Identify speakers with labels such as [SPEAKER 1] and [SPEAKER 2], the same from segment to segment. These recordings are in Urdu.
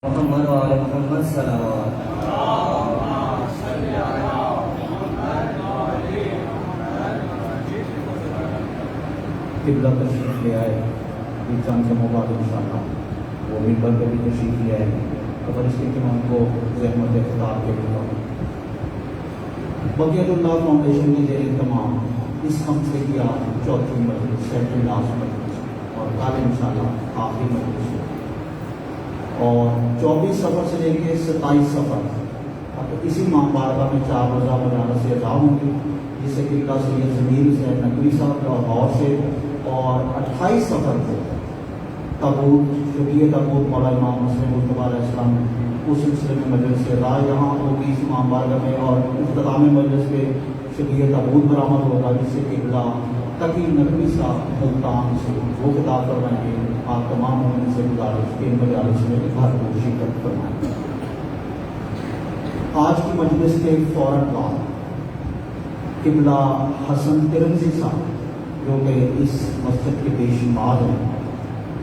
[SPEAKER 1] محمد وعلى محمد صلوات. قبلہ تشریف لے آئے یہ چند سموں بعد انشاءاللہ وہ ممبر پہ بھی تشریف لے آئے تو فرشتے کے ہم کو زحمت خطاب کے لیے بقیت اللہ فاؤنڈیشن کی زیر اہتمام اس ہفتے سے کیا چوتھی مجلس سیکنڈ لاسٹ مجلس اور کل انشاءاللہ آخری مجلس اور 24 سفر سے لے کے 27 سفر تو اسی ماہ بارگاہ میں 4 روزہ بنارس سے ادا ہوں گی جس سے قبلہ سید ضمیر حسین نقوی صاحب کا لاہور سے اور 28 سفر کو تبوک شبیہ تبوک مولا امام مسلم مصطفیٰ علیہ السلام اس سلسلے میں مجلس سے ادا یہاں ہوگی اس ماہ بارگاہ میں اور اختتام مجلس پہ شبیہ تبوک برآمد ہوگا جس سے قبلہ تقی نقوی صاحب ملتان سے وہ خطاب کروائیں گے. آپ تمام مومن سے گزارش کے مجالس میں بھرپور شرکت فرمائیں. آج کی مجلس کے فوراً بعد قبلہ حسن ترمذی صاحب جو کہ اس مسجد کے پیشواز ہیں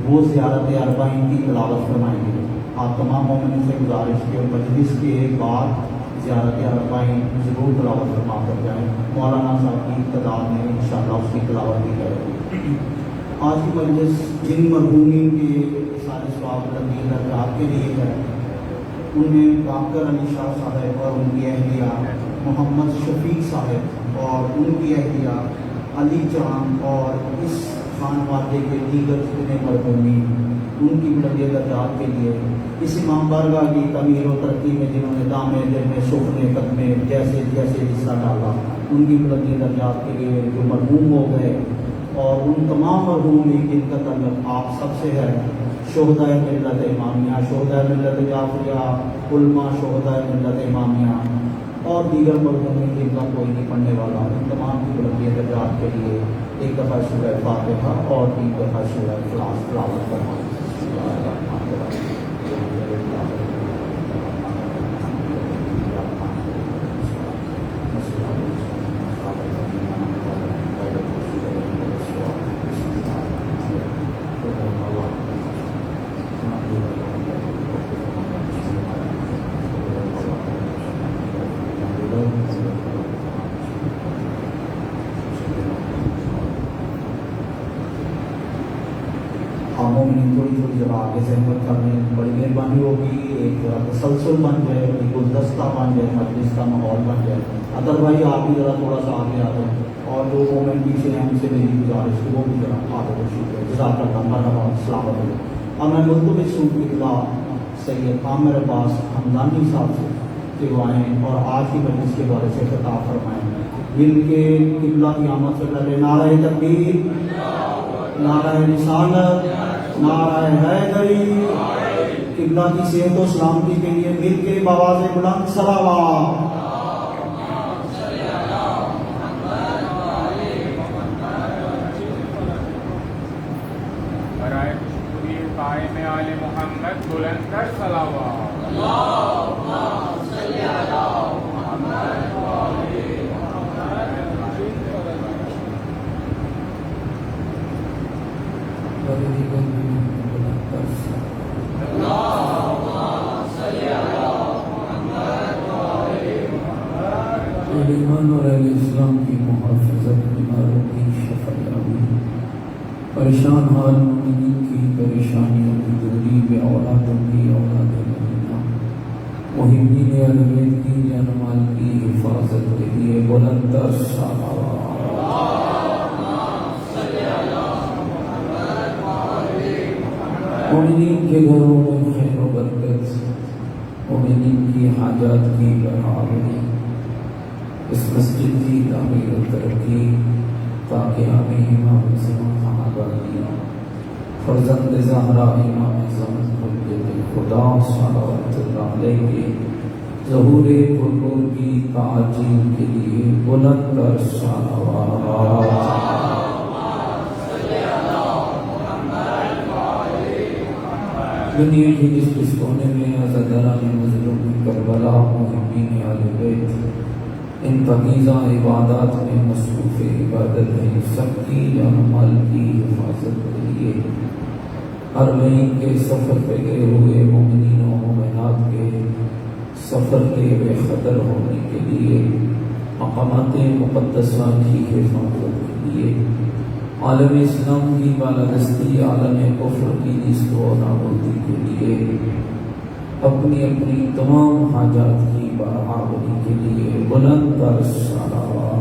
[SPEAKER 1] وہ زیارت اربعین کی تلاوت فرمائیں گے. آپ تمام مومن سے گزارش کے مجلس کے بعد زیارت اربعین ضرور تلاوت فرما کر جائیں. مولانا صاحب کی تعداد میں انشاءاللہ اس کی تلاوت بھی کریں. آج کی مجلس جن مرحومین کے سارے ثواب بلندی درجات کے لیے ہے ان میں ڈاکٹر علی شاہ صاحب اور ان کی اہلیہ محمد شفیق صاحب اور ان کی اہلیہ علی جان اور اس خانوادے کے دیگر جتنے مرحومین ان کی بلندی درجات کے لیے اس امام بارگاہ کی تعمیر و ترقی میں جنہوں نے دامے دل میں سخنے قدمے جیسے جیسے حصہ ڈالا ان کی بلندی درجات کے لیے جو مرحوم ہو گئے اور ان تمام مرحومین جن کا تعلق آپ سب سے ہے شہدائے ملت امامیہ شہدائے ملت جعفریہ علماء شہدائے ملت امامیہ اور دیگر مرحومین جن کا کوئی نہیں پڑھنے والا ان تمام کی بلندی درجات کے لیے ایک دفعہ سورہ فاتحہ اور 3 دفعہ سورہ اخلاص تلاوت فرمائیں. تھوڑی تھوڑی ذرا آگے زحمت کرنے بڑی مہربانی ہوگی. ایک ذرا تسلسل بن جائے گلدستہ بن جائے مجلس کا ماحول بن جائے. ادر بھائی آپ بھی ذرا تھوڑا سا آگے آ جائیں اور جو مومنٹ پیچھے ہیں ان سے میری گزارش ہے وہ بھی ذرا آگے تشریف ہے. جزاک اللہ مرحبا السلام علیکم. اور میں ملتو سود کے خلاف سید عامر عباس حمدانی صاحب سے کہ وہ آئیں اور آج کی مجلس کے بارے سے خطاب فرمائیں. مل کے قبلہ کی آمد سے پہلے نعرہ تکبیر نعرہ رسالت نعرہ حیدری قبلہ کی صحت و سلامتی کے لیے مل کے بآواز بلند صلوات.
[SPEAKER 2] برائے خوشخبری قائم آل محمد بلند کر صلوات.
[SPEAKER 3] ایمان اور اہل اسلام کی محافظت بیماروں کی شفایابی پریشان حال مومنین کی پریشانیوں کی دوری بے اولادوں کی اولاد مدینہ محبین اہل بیت کی جان مال کی حفاظت کے لیے بلند تر صلوات. مومنین کے گھروں میں خیر و برکت مومنین کی حاجات کی برآوری اس مسجد کی تعمیر و ترقی تاکہ ہمیں امام زمان آبادی فرزند زہرا امام زمان حجت خدا صلوات اللہ علیہ کے ظہور حضور کی تعجیل کے لیے بلند تر صلوات. دنیا کی جس جس کونے میں عزاداران مظلوم کربلا محبین اہل بیت ان پاکیزہ عبادات میں مصروف عبادت ہے. سب کی جان مال کی حفاظت کے لیے ہر مہینے کے سفر پہ گئے ہوئے مومنین و سفر کے بے خطر ہونے کے لیے، مقامات مقدسہ کی حفاظت کے لیے، عالم اسلام کی بالادستی، عالم کفر کی نیست و نابودی کے لیے، اپنی اپنی تمام حاجات کی برآمدی کے لیے بلند تر صلوات۔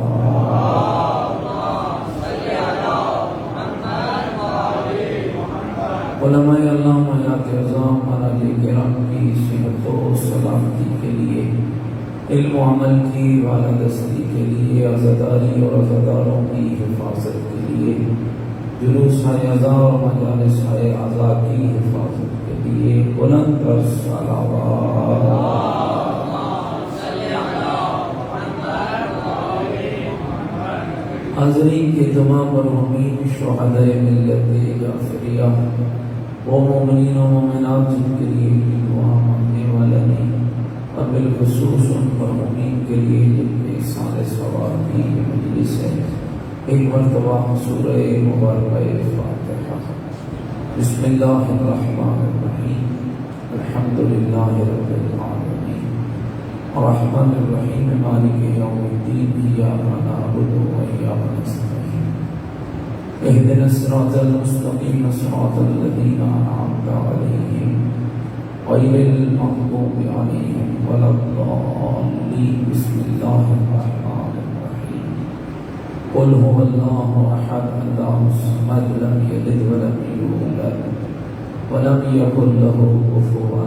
[SPEAKER 3] علماء علام حیات عظام مراجع کرام کی صحت و سلامتی کے لیے، علم و عمل کی بالادستی کے لیے، عزاداری اور عزاداروں کی حفاظت کے لیے، جلوس عزا اور مجالس عزا کی حفاظت کے لیے بلند تر صلوات۔ حاضرین کے تمام مرحومین شہداء ملت جعفریہ، وہ مومنین و مومنات جن کے لیے دعا مانگنے والا نہیں، اور بالخصوص ان مرحومین کے لیے جن کے سال ثواب کی مجلس ہے، ایک مرتبہ سورہ مبارکہ فاتحہ۔ بسم اللہ الرحمن الرحیم، الحمد للہ رب العالمین، الرحمن الرحیم، مالک یوم الدین، ایاک نعبد و ایاک نستعین، اہدنا الصراط المستقیم، صراط الذین انعمت علیہم غیر المغضوب علیہم ولا الضالین۔ بسم اللہ الرحمن الرحیم، قل هو اللہ احد اللہ الصمد لم یلد ولم یولد ولم یکن له کفوا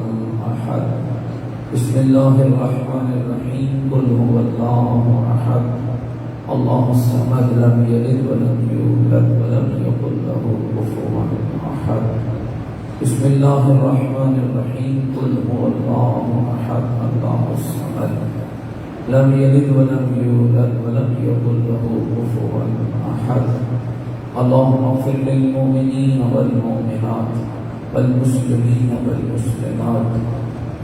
[SPEAKER 3] احد۔ بسم اللہ الرحمن الرحیم، قل هو اللہ احد اللہ الصمد لم یلد ولم یولد ولم یکن له کفوا احد۔ بسم اللہ الرحمن الرحیم، قل هو اللہ احد اللہ الصمد لم یلد ولم یولد ولم یکن له کفوا احد۔ اللهم اغفر للمؤمنین والمؤمنات والمسلمین والمسلمات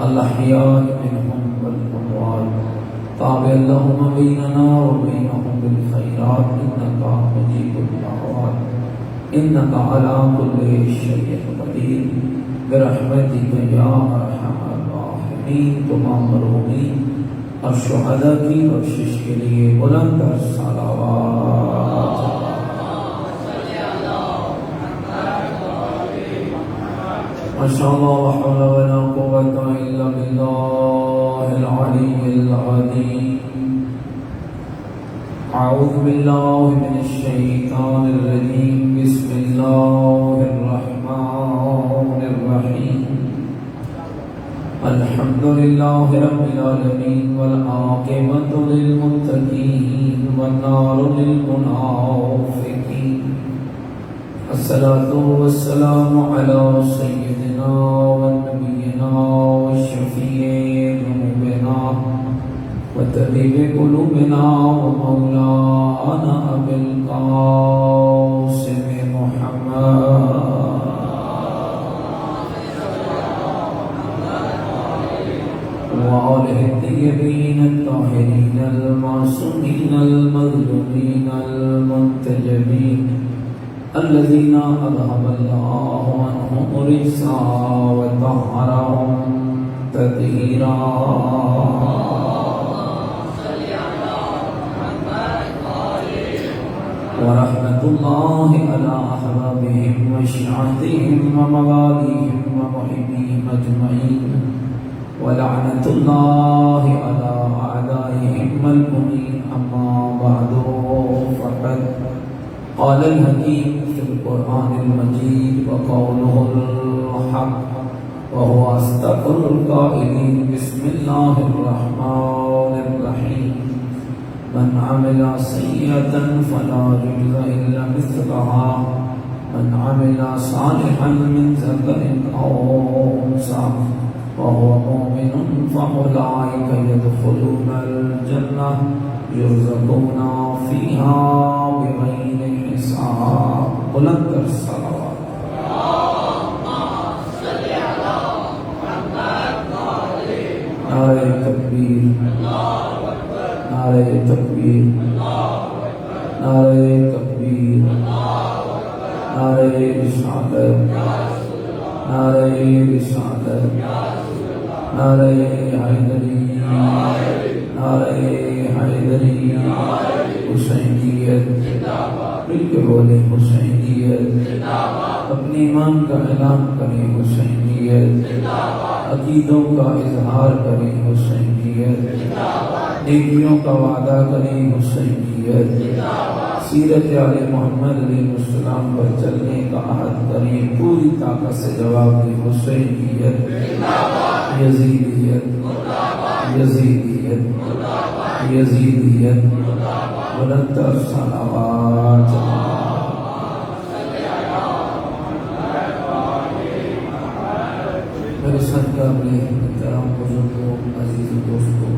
[SPEAKER 3] الأحياء منهم والأموات، تابع اللهم بيننا وبينهم بالخيرات، إنك مجيب الدعوات، إنك على كل شيء قدير، برحمتك يا أرحم الراحمين۔ تمام مرحومین اور شہداء کی بخشش کے لیے بلند تر صلوات۔ ماشاء اللہ، لا حول ولا قوة إلا بالله العلي العظيم۔ أعوذ بالله من الشيطان الرجيم، بسم الله الرحمن الرحيم، الحمد لله رب العالمين، والعاقبة للمتقين، والنار للمنافقين، الصلاة والسلام على سيدنا ونبينا والشفيع ذنوبنا وطبيب قلوبنا ومولانا أبي القاسم محمد وآله الطيبين الطاهرين المعصومين المظلومين المنتجبين، الذين أذهب الله عنهم الرجس وطهرهم تطهيرا۔ ورحمة الله على أحبابهم وشيعتهم ومواليهم ومحبيهم أجمعين، ولعنة الله على أعدائهم ملعونين۔ أما بعد، فقد قال الحكيم في القرآن المجيد وقوله الحق وهو أصدق القائلين، بسم الله الرحمن الرحيم، من عمل سيئة فلا يجزى إلا مثلها، من عمل صالحا من ذكر أو أنثى وهو مؤمن فأولئك يدخلون الجنة يرزقون فيها بغير حساب۔ بلند تر صلوات۔ نعرہ تکبیر، نعرہ تکبیر، نعرہ تکبیر، نعرہ رسالت، نعرہ رسالت، نعرہ حیدری، نعرہ حیدری، حسینیت، مل کے بولے حسینیت، اپنے ایمان کا اعلان کریں حسینیت، عقیدوں کا اظہار کریں حسینیت، نیکیوں کا وعدہ کریں حسینیت، سیرت آل محمد علیہ السلام پر چلنے کا عہد کریں، پوری طاقت سے جواب دیں حسینیت، یزیدیت، یزیدیت، یزیدیت، بلندتر صلوات۔ میرے صدقہ میں محترم بزرگوں، عزیز دوستوں،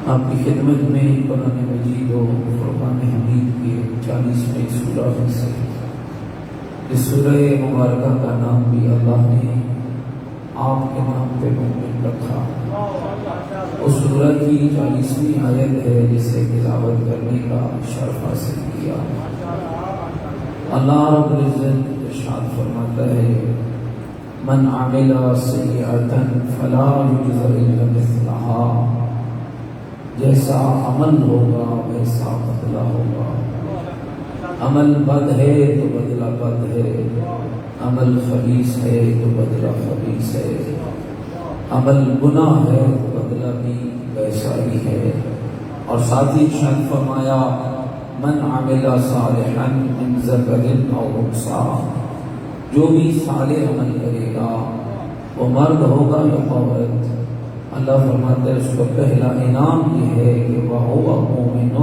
[SPEAKER 3] آپ کی خدمت میں قرآن مجید و فرقان حمید کی 40ویں سورہ میں سے اس سورہ مبارکہ کا نام بھی اللہ نے آپ کے نام پہ مومن رکھا۔ اس سورہ کی 40ویں آیت ہے جسے تلاوت کرنے کا شرف حاصل کیا۔ اللہ رب العزت ارشاد فرماتا ہے من عمل سیئۃ فلا یجزى الا مثلها، جیسا عمل ہوگا ویسا بدلہ ہوگا۔ عمل بد ہے تو بدلہ بد ہے، عمل خبیث ہے تو بدلہ خبیث ہے، عمل گناہ ہے تو بدلہ بھی ویسا ہی ہے۔ اور ساتھ ہی ارشاد فرمایا من عمل صالحا من ذکر او انثی، جو بھی صالح عمل کرے گا وہ مرد ہوگا یا عورت، اللہ فرماتا ہے اس کو پہلا انعام یہ ہے کہ وَهُوَ مُؤْمِنٌ،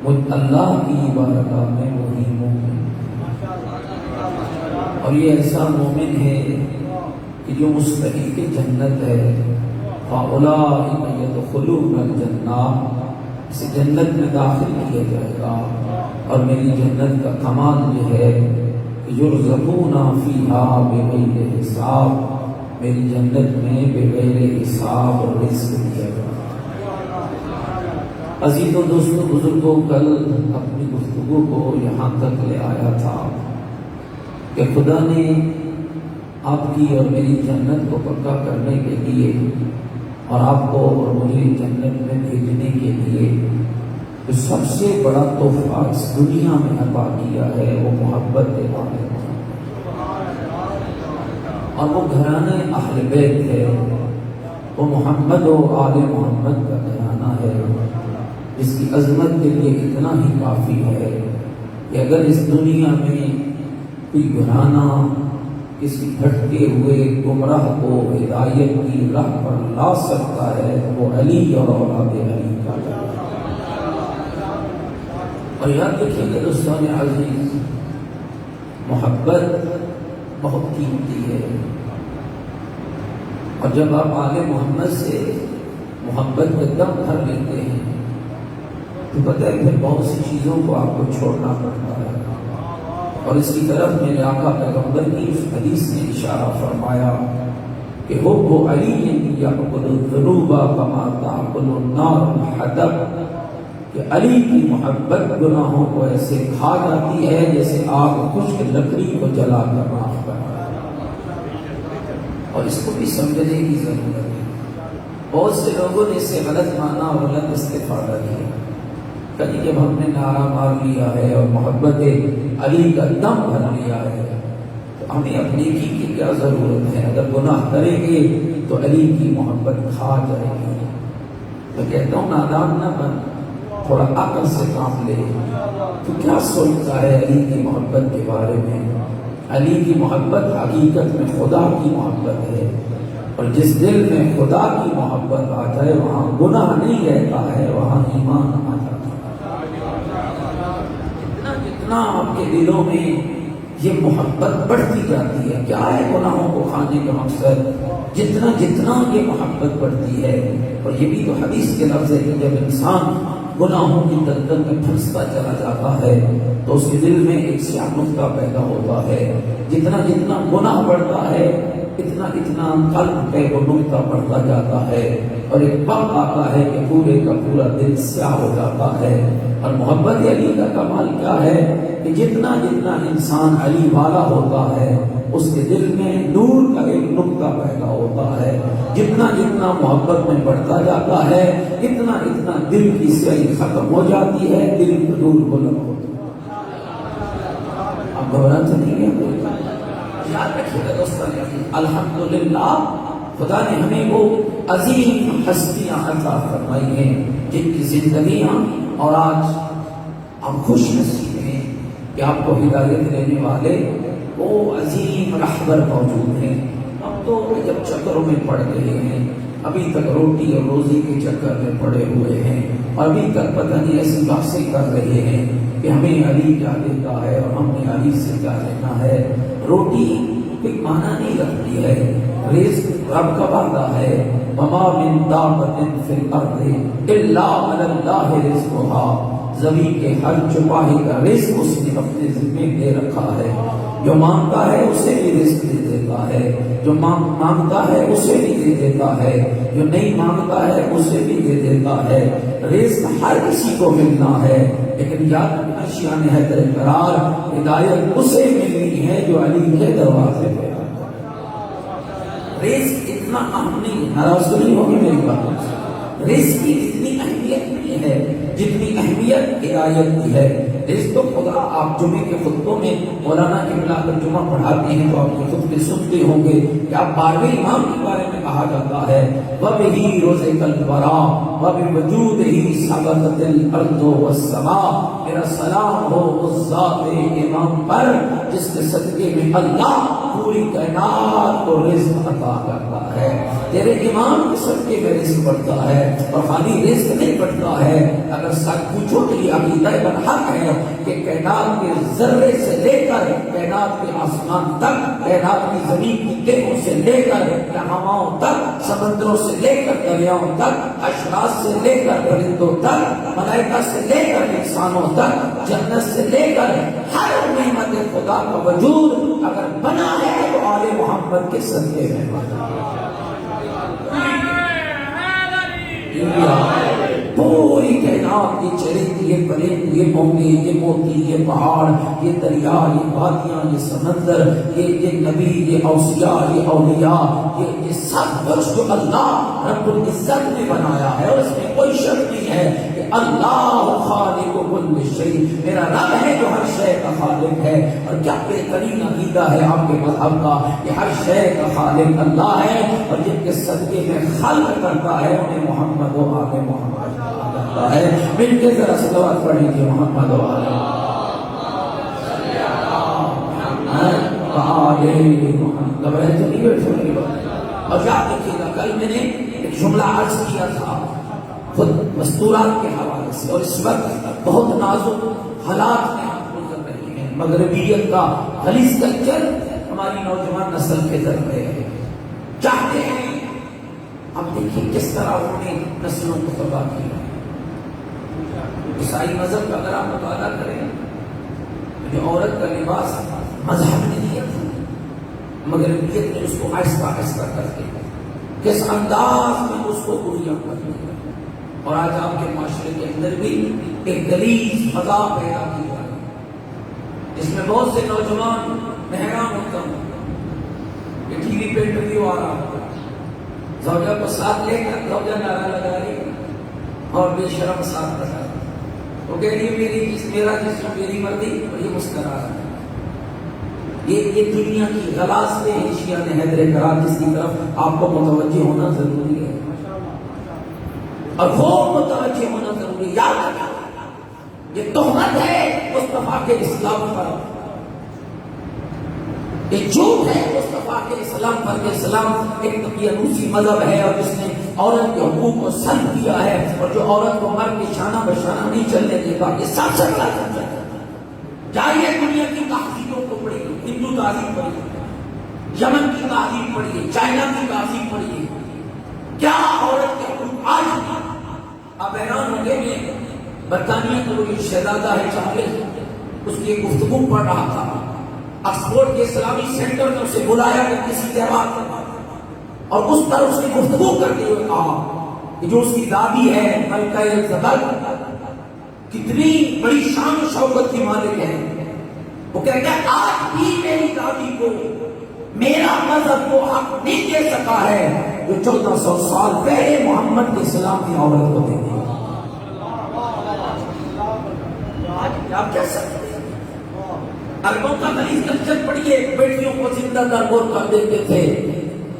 [SPEAKER 3] مجھ اللہ کی بارگاہ میں وہی مومن، اور یہ ایسا مومن ہے کہ جو مستحق جنت ہے۔ فَأُولَٰئِكَ يَدْخُلُونَ الْجَنَّةَ، اسے جنت میں داخل کیا جائے گا۔ اور میری جنت کا کمال یہ ہے کہ یرزقون فیہا بغیر حساب، میری جنت میں بغیر حساب اور رزق دیا گیا۔ عزیزوں، دوستوں، بزرگوں، کل اپنی گفتگو کو یہاں تک لے آیا تھا کہ خدا نے آپ کی اور میری جنت کو پکا کرنے کے لیے اور آپ کو اور مجھے جنت میں بھیجنے کے لیے جو سب سے بڑا تحفہ اس دنیا میں عطا کیا ہے وہ محبت ہے، اور وہ گھرانے اہل بیت ہے، وہ محمد و آل محمد کا گھرانہ ہے، جس کی عظمت کے لیے اتنا ہی کافی ہے کہ اگر اس دنیا میں کوئی گھرانہ کسی بھٹکے ہوئے گمراہ کو ہدایت کی راہ پر لا سکتا ہے وہ علی اور اولاد علی کا ہے۔ اور یاد رکھیے کہ دوستان عزیز، محبت بہت قیمتی ہے، اور جب آپ آل محمد سے محبت کا دم بھر لیتے ہیں تو پتہ ہے پھر بہت سی چیزوں کو آپ کو چھوڑنا پڑتا ہے۔ اور اس کی طرف میرے آقا پیغمبر کی اس حدیث نے اشارہ فرمایا کہ حب علی یأکل الذنوب کما تأکل النار الحطب، کہ علی کی محبت گناہوں کو ایسے کھا جاتی ہے جیسے آگ خشک لکڑی کو جلا کر راکھ بنا۔ اور اس کو بھی سمجھنے کی ضرورت ہے۔ بہت سے لوگوں نے اسے غلط مانا اور غلط استفادہ کیا۔ کبھی جب ہم نے نعرہ مار لیا ہے اور محبت علی کا دم بھر لیا ہے تو ہمیں اپنی کی کیا ضرورت ہے؟ اگر گناہ کریں گے تو علی کی محبت کھا جائے گی۔ میں کہتا ہوں نادان نہ بن، تھوڑا عقل سے کام لے۔ تو کیا سوچتا ہے علی کی محبت کے بارے میں؟ علی کی محبت حقیقت میں خدا کی محبت ہے، اور جس دل میں خدا کی محبت آ جائے وہاں گناہ نہیں رہتا ہے، وہاں ایمان آ جاتا ہے۔ جتنا آپ کے دلوں میں یہ محبت بڑھتی جاتی ہے، کیا ہے گناہوں کو کھانے کا مقصد؟ جتنا یہ محبت بڑھتی ہے، اور یہ بھی تو حدیث کے لفظ ہے کہ جب انسان گناہوں کی دلدل میں پھنستا چلا جاتا ہے تو اس کے دل میں ایک سیاہ نقطہ پیدا ہوتا ہے۔ جتنا گناہ بڑھتا ہے اتنا قلب پہ وہ نقطہ بڑھتا جاتا ہے، اور ایک وقت آتا ہے کہ پورے کا پورا دل سیاہ ہو جاتا ہے۔ اور محبت علی کا کمال کیا ہے کہ جتنا انسان علی والا ہوتا ہے اس کے دل میں نور کا ایک نقطہ پیدا ہوتا جتنا جتنا محبت میں بڑھتا جاتا ہے اتنا اتنا دل کی سیاہی ختم ہو جاتی ہے، دل کا نور بلند ہوتا ہے۔ اب گھبرا تو نہیں ہے، یاد رکھیے گا دوستان عزیز، الحمدللہ خدا نے ہمیں وہ عظیم ہستیاں عطا فرمائی ہیں جن کی زندگیاں، اور آج ہم خوش نصیب ہیں کہ آپ کو ہدایت دینے والے وہ عظیم رہبر موجود ہیں۔ ہم تو جب چکروں میں پڑ گئے ہیں، ابھی تک روٹی اور روزی کے چکر میں پڑے ہوئے ہیں، اور ابھی تک پتہ نہیں ایسی باتیں کر رہے ہیں کہ ہمیں علی کیا دیتا ہے اور ہم نے علی سے کیا لینا ہے۔ روٹی کوئی معنی نہیں رکھتی ہے، رزق رب کا وعدہ ہے، وما من دابۃ فی الارض الا علی اللہ رزقها، زمین کے ہر چوپاہی کا رزق اس نے اپنے ذمہ دے رکھا ہے۔ جو مانگتا ہے اسے بھی رزق دے دیتا ہے، جو مانگتا ہے اسے بھی دے دیتا ہے، جو نہیں مانگتا ہے اسے بھی دے دیتا ہے۔ رزق ہر کسی کو ملنا ہے، لیکن یاد رکھنا شیان حیدر قرار، ہدایت اسے ملنی ہے جو علی کے دروازے پہ۔ رزق اتنا اہم نہیں، ناراض تو نہیں ہوگی میری باتوں سے، رزق کی اتنی اہمیت نہیں ہے جتنی اہمیت ہدایت کی ہے۔ رزق تو خدا، آپ جمعے کے خطبوں میں مولانا کے ملا کر جمعہ پڑھاتے ہیں تو آپ کے خطبے سنتے ہوں گے کہ آپ 12ویں امام کے بارے میں کہا جاتا ہے وَبِهِ رُزِقَ الْوَرَىٰ وَبِوَجُودِهِ ثَبَتَتِ الْأَرْضُ وَالسَّمَاءُ۔ میرا سلام ہو اس ذات امام پر جس کے صدقے میں اللہ پوری کائنات کو رزق عطا کرتا ہے۔ تیرے امام کے صدقے میں رزق بڑھتا ہے، اور خالی رزق نہیں بڑھتا ہے، اگر سچ پوچھو تو یہ عقیدہ برحق ہے کہ کائنات کے ذرے سے لے کر کائنات کے آسمان تک، کائنات کی زمین کی تہوں سے لے کر ہواؤں تک، سمندروں سے لے کر دریاؤں تک، اشراط سے لے کر پرندوں تک، ملائکہ سے لے کر انسانوں تک، جنت سے لے کر ہر نعمت خدا کا وجود اگر بنا ہے تو آل محمد کے صدقے میں بنا۔ پوری کائنات، یہ چرند، یہ پرند، یہ مونگے، یہ موتی، یہ پہاڑ، یہ دریا، یہ وادیاں، یہ سمندر، یہ نبی، یہ اوصیاء، یہ اولیاء، یہ سب کچھ جو اللہ رب العزت نے بنایا ہے، اور اس میں کوئی شک نہیں ہے کہ اللہ خالق کل شیء، میرا رب ہے جو ہر شے کا خالق ہے۔ اور کیا بہترین عقیدہ ہے آپ کے مذہب کا کہ ہر شے کا خالق اللہ ہے، اور جن کے صدقے میں خلق کرتا ہے انہیں محمد و آل محمد ہے۔ مل کے ذرا صلوات پڑھ لیجیے، محمد و آل محمد۔ گھبرائے تو نہیں بیٹھے میری بات۔ اور یاد رکھیے گا، کل میں نے ایک جملہ عرض کیا تھا خود مستورات کے حوالے سے، اور اس وقت بہت نازک حالات میں ہم گزر رہے ہیں۔ مغربیت کا غلیظ کلچر ہماری نوجوان نسل کے در پہ ہے، چاہتے ہیں۔ اب دیکھیں کس طرح انہوں نے نسلوں کو تباہ کیا۔ عیسائی مذہب کا اگر آپ مطالعہ کریں تو عورت کا لباس مذہب نے دیا تھا، مغربیت نے اس کو آہستہ آہستہ کر کے کس انداز میں اس کو گویا کر دیا، اور آج آپ کے معاشرے کے اندر بھی ایک غلیظ فضا پیدا کی جائے جس میں بہت سے نوجوان میں حیران ہوتا ہوں کہ ٹی وی پہ انٹرویو آ رہا ہوتا، زوجہ کو ساتھ لے کر زوجہ نعرہ لگا رہی اور بے شرم ساتھ لگا رہی، وہ کہہ رہی ہے میرا جسم میری مرضی، اور یہ مسکرا رہا ہے۔ یہ دنیا کی غلاظتیں ہیں شیعہ حیدر قرار، جس کی طرف آپ کو متوجہ ہونا ضروری ہے، اور وہ متوجہ ہونا ضروری ہے۔ یاد رکھنا یہ تہمت ہے مصطفیٰ کے اسلام پر، یہ جھوٹ ہے مصطفیٰ کے اسلام پر کہ اسلام ایک تقیانوسی مذہب ہے، اور جس نے عورت کے حقوق کو سلب کیا ہے، اور جو عورت کو مرد کے شانہ بشانہ نہیں چلنے دیتا، یہ سب سے بڑا ہے۔ جائیے دنیا کی تہذیبوں کو پڑھیے، ہندو تہذیب پڑھیے، یمن کی تہذیب پڑھیے، چائنا کی تہذیب پڑھیے، کیا عورت کے حقوق آج بھی۔ آپ حیران ہوں گے، میں برطانیہ کا وہ شہزادہ ہے چارلس، اس کی ایک گفتگو پڑھ رہا تھا، آکسفورڈ کے اسلامی سینٹر میں اسے بلایا کہ کسی تہوار پر، اور اس پر اس نے گفتگو کرتے ہوئے کہا کہ جو اس کی دادی ہے ملکہ الزبر کتنی بڑی شان و شوکت کی مالک ہے۔ وہ کہتا ہے آج بھی میری دادی کو میرا مذہب وہ حق نہیں دے سکا ہے جو 1400 سال پہلے محمد کے اسلام کی عورت کو دے دیا۔ آج آپ کہہ سکتے ہیں عربوں کا غلیظ کلچر پڑھیے، بیٹیوں کو زندہ درگور کر دیتے تھے،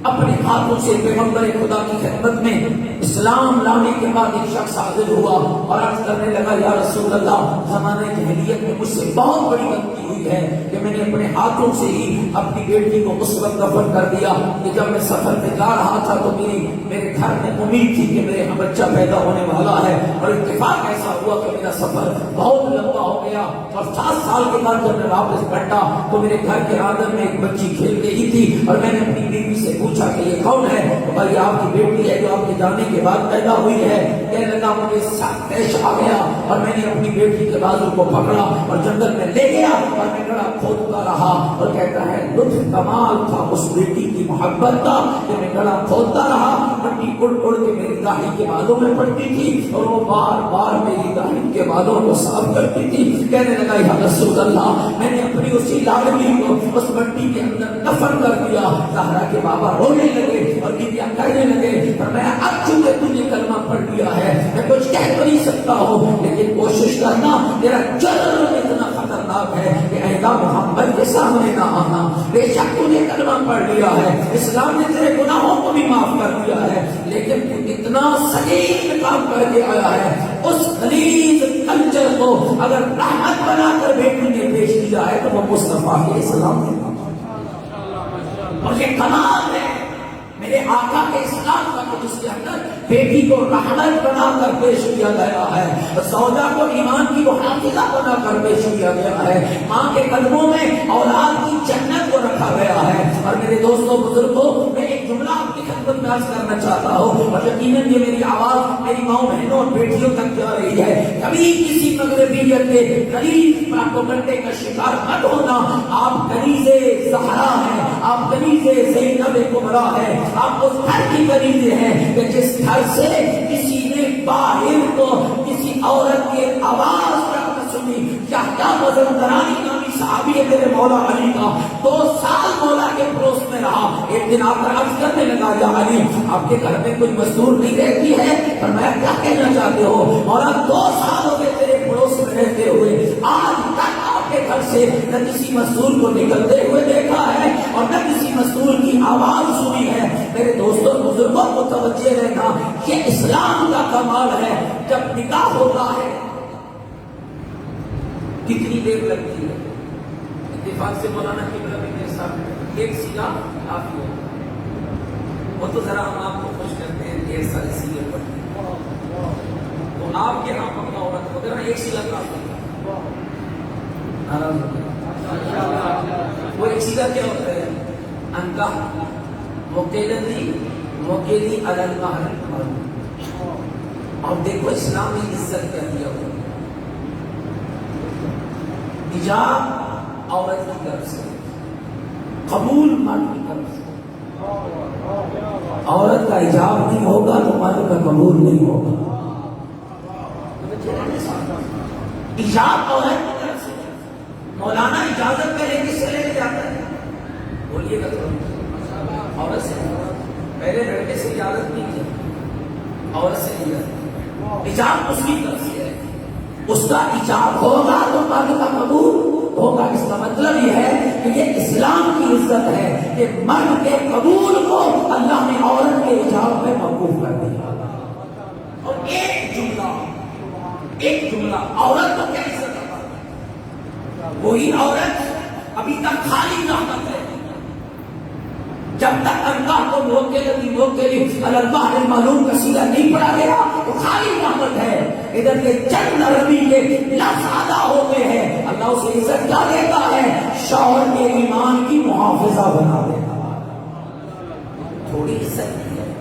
[SPEAKER 3] اپنے ہاتھوں سے پیغمبر خدا کی خدمت میں اسلام لانے کے بعد ایک شخص حاضر ہوا اور عرض کرنے لگا یا رسول اللہ، زمانہ جاہلیت میں مجھ سے بہت بڑی غلطی ہوئی ہے کہ میں نے اپنے ہاتھوں سے ہی اپنی بیٹی کو اس وقت دفن کر دیا کہ جب میں سفر پہ جا رہا تھا تو میرے گھر میں امید تھی کہ میرے یہاں بچہ پیدا ہونے والا ہے، اور اتفاق ایسا ہوا کہ میرا سفر بہت لمبا ہو گیا اور 7 سال کے بعد جب میں واپس پلٹا تو میرے گھر کے آنگن میں ایک بچی کھیل رہی تھی اور میں نے اپنی بیوی سے پوچھا کہ یہ کون ہے؟ تو بھائی آپ کی بیٹی ہے جو آپ کے جانے کے بعد پیدا ہوئی ہے۔ کہنے لگا مجھے سخت پیش آ گیا اور میں نے اپنی بیٹی کے بازو کو پکڑا اور جنگل میں لے گیا اور میں گڑا کھودتا رہا، اور کہتا ہے لطف کمال تھا اس بیٹی کی محبت کا کہ میں گڑا کھودتا رہا، مٹی اڑ اڑ کے میری داڑھی کے بالوں میں پڑتی تھی اور وہ بار بار میری داڑھی کے بالوں کو صاف کرتی تھی۔ کہنے لگا یا رسول اللہ، میں نے اپنی اسی لاڈلی کو اس مٹی کے اندر دفن کر دیا۔ زہرا کے بابا رونے لگے اور بیویاں کہنے لگے پر میں اب چونکہ تم نے کلمہ پڑھ لیا ہے میں کچھ کہہ تو نہیں سکتا ہوں، لیکن کوشش کرنا تیرا جرم اتنا خطرناک ہے کہ اہدا محمد کے سامنے نہ آنا۔ بے شک تو نے کلمہ پڑھ لیا ہے، اسلام نے تیرے گناہوں کو بھی معاف کر دیا ہے، لیکن تو اتنا سلیم کام کر کے آیا ہے، اس غلیظ کلچر کو اگر رحمت بنا کر بیٹی نے پیش کیا ہے تو وہ مصطفیٰ کے اسلام ہے۔ اور یہ کمال ہے میرے آقا کے اسلام کا کہ جس کے اندر بیٹی کو رحمت بنا کر پیش کیا گیا ہے، سودا کو ایمان کی محافظہ بنا کر پیش کیا گیا ہے، ماں کے قدموں میں اولاد کی جنت کو رکھا گیا ہے۔ اور میرے دوستوں بزرگوں، میں ایک جملہ آپ کی خدمت میں عرض کرنا چاہتا ہوں اور یقیناً یہ میری آواز میری ماؤں بہنوں اور بیٹیوں تک جا رہی ہے، کبھی کسی مغربیت کے غلیظ پروپیگنڈے کا شکار مت ہونا۔ آپ کنیزے زہرا ہیں، آپ کنیزے زینب کبریٰ ہیں، آپ اس گھر کی کنیزے ہیں کہ جس گھر سے کسی نے باہر کو کسی عورت کی آواز پر سنی۔ کیا مزندرانی نامی صحابی ہے میرے مولا علی کا، 2 سال مولا کے پڑوس میں رہا۔ ایک دن آ کر عرض کرنے لگا یا علی، آپ کے گھر میں کوئی مزدور نہیں رہتی ہے؟ فرمایا کیا کہنا چاہتے ہو؟ مولا 2 سال ہو گئے تیرے پڑوس میں رہتے ہوئے، آج تک آپ کے گھر سے نہ کسی مزدور کو نکلتے ہوئے دیکھا ہے اور نہ کسی مزدور کی آواز سنی ہے۔ میرے دوستوں بزرگوں کو توجہ رہنا، یہ اسلام کا کمال ہے۔ جب نکاح ہوتا ہے کتنی دیر لگتی ہے؟ اتفاق سے مولانا قبلہ بھی میرے ساتھ ایک سیگا کافی ہوتا ہے، وہ تو ذرا ہم آپ کو خوش کرتے ہیں 1.5 سال سیگے پڑھتے ہیں، تو آپ کے یہاں پکا عورت وغیرہ 1 سیگا کافی ہے۔ آرام وہ 1 سیگا کیا ہوتا ہے؟ انکا موکیلتی موکیلی المہر۔ اور دیکھو اسلام نے عزت کر دیا ہوا، حجاب عورت کی طرف سے، قبول مرد کی طرف سے۔ عورت کا حجاب نہیں ہوگا تو مرد کا قبول نہیں ہوگا۔ حجاب عورت کی طرف سے، مولانا اجازت پہلے کس سے لے جاتا ہے؟ بولیے گا تو عورت سے، پہلے لڑکے سے اجازت نہیں کی، عورت سے اجازت، حجاب اس کی طرف سے ہے، اس کا حجاب ہوگا تو مرد کا قبول ہوگا۔ اس کا مطلب یہ ہے کہ یہ اسلام کی عزت ہے کہ مرد کے قبول کو اللہ نے عورت کے حجاب میں موقوف کر دیا۔ اور ایک جملہ عورت کو کیا عزت ہے؟ وہی عورت ابھی تک خالی رحمت ہے، جب تک اللہ کو البحر المعلوم کا سیدھا نہیں پڑا گیا تو خالی رحمت ہے۔ ادھر کے چند عربی کے لفظ ادا ہوتے ہیں، اللہ اسے عزت کیا دیتا ہے؟ شوہر کے ایمان کی محافظہ بنا دیتا ہے۔ تھوڑی عزت نہیں ہے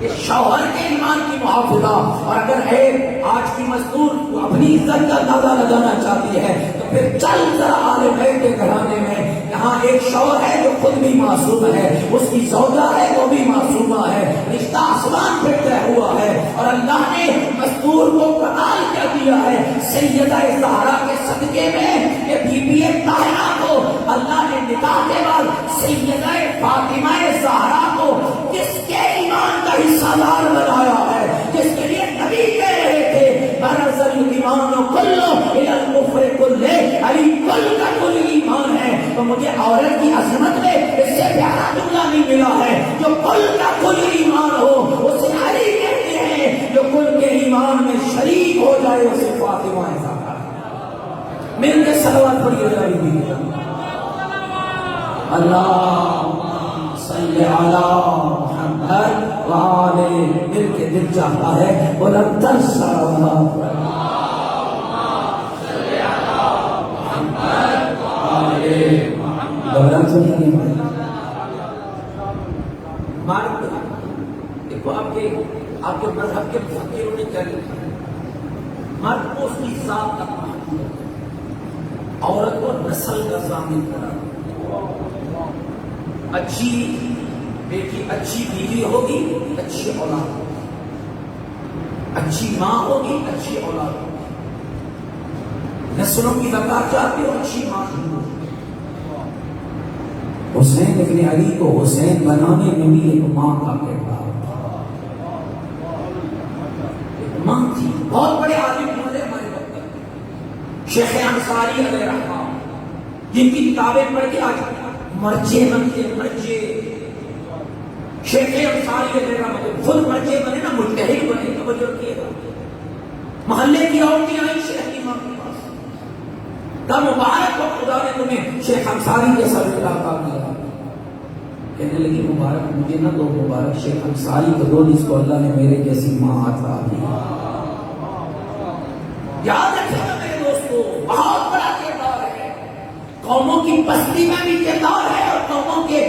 [SPEAKER 3] یہ شوہر کے ایمان کی محافظہ۔ اور اگر ہے آج کی مزدور اپنی عزت کا اندازہ لگانا چاہتی ہے تو پھر چل ذرا آل بیت کے گھرانے میں، یہاں ایک شوہر ہے جو خود بھی معصوم ہے، اس کی زوجہ ہے وہ بھی معصومہ ہے، رشتہ آسمان پہ طے ہوا ہے، اور اللہ نے مزدور کو کمال کر دیا ہے۔ سیدہ زہرا کے صدقے میں یہ بی بی طاہرہ کو اللہ نے نکاح کے بعد سیدہ بازار بنایا ہے جس کے لیے نبی کہہ رہے تھے برزل ایمان کلو الی الکفر کلہ، علی کل کا کل ایمان ہے. تو مجھے عورت کی عظمت میں اس سے پیارا جملہ نہیں ملا ہے. جو کل کا کل ایمان ہو اسے علی کہتے ہیں، جو کل کے ایمان میں شریک ہو جائے اسے فاطمہ زہرا. مل کے صلوات پڑھیے ذرا. اللہم صلی علی محمد وآلہ. مل کے دل چاہتا ہے بلندر صلوات. گھبراہٹ سے نہیں مارک. دیکھو آپ کے مذہب کے فقیروں نے کیا لکھا ہے، مرد کو اس کی ذات تک محدود ہے، عورت کو نسل کا ضامن کرا. اچھی بیٹی اچھی بیوی ہوگی، اچھی اولاد ہوگی، اچھی ماں ہوگی، اچھی اولاد ہوگی. نسلوں کی زکات چاہتے ہو، اچھی ماں ہوگی. حسین ابن علی کو حسین بنانے میں بھی ایک ماں کا کردار تھا. ایک ماں تھی. بہت بڑے عالم ہوئے ہمارے وقت شیخ انصاری علیہ رحمہ، جن کی کتابیں پڑھ کے آج مرجے بنتے مرجے. شیخ انصاری علیہ رحمہ خود مرجے بنے نا، مجتہد بنے. توجہ کیے گا، محلے کی عورتیں آئی شیخ کی ماں کے پاس، کا مبارک ہو خدا نے تمہیں شیخ انصاری جیسا بیٹا عطا کیا. کہنے لگی مبارک مجھے نہ دو، مبارک شیخ انصاری کو دو جس کو اللہ نے میرے جیسی ماں عطا کی. یاد رکھنا میرے دوستو، بہت بڑا کردار ہے. قوموں کی پستی میں بھی کردار ہے، اور قوموں کے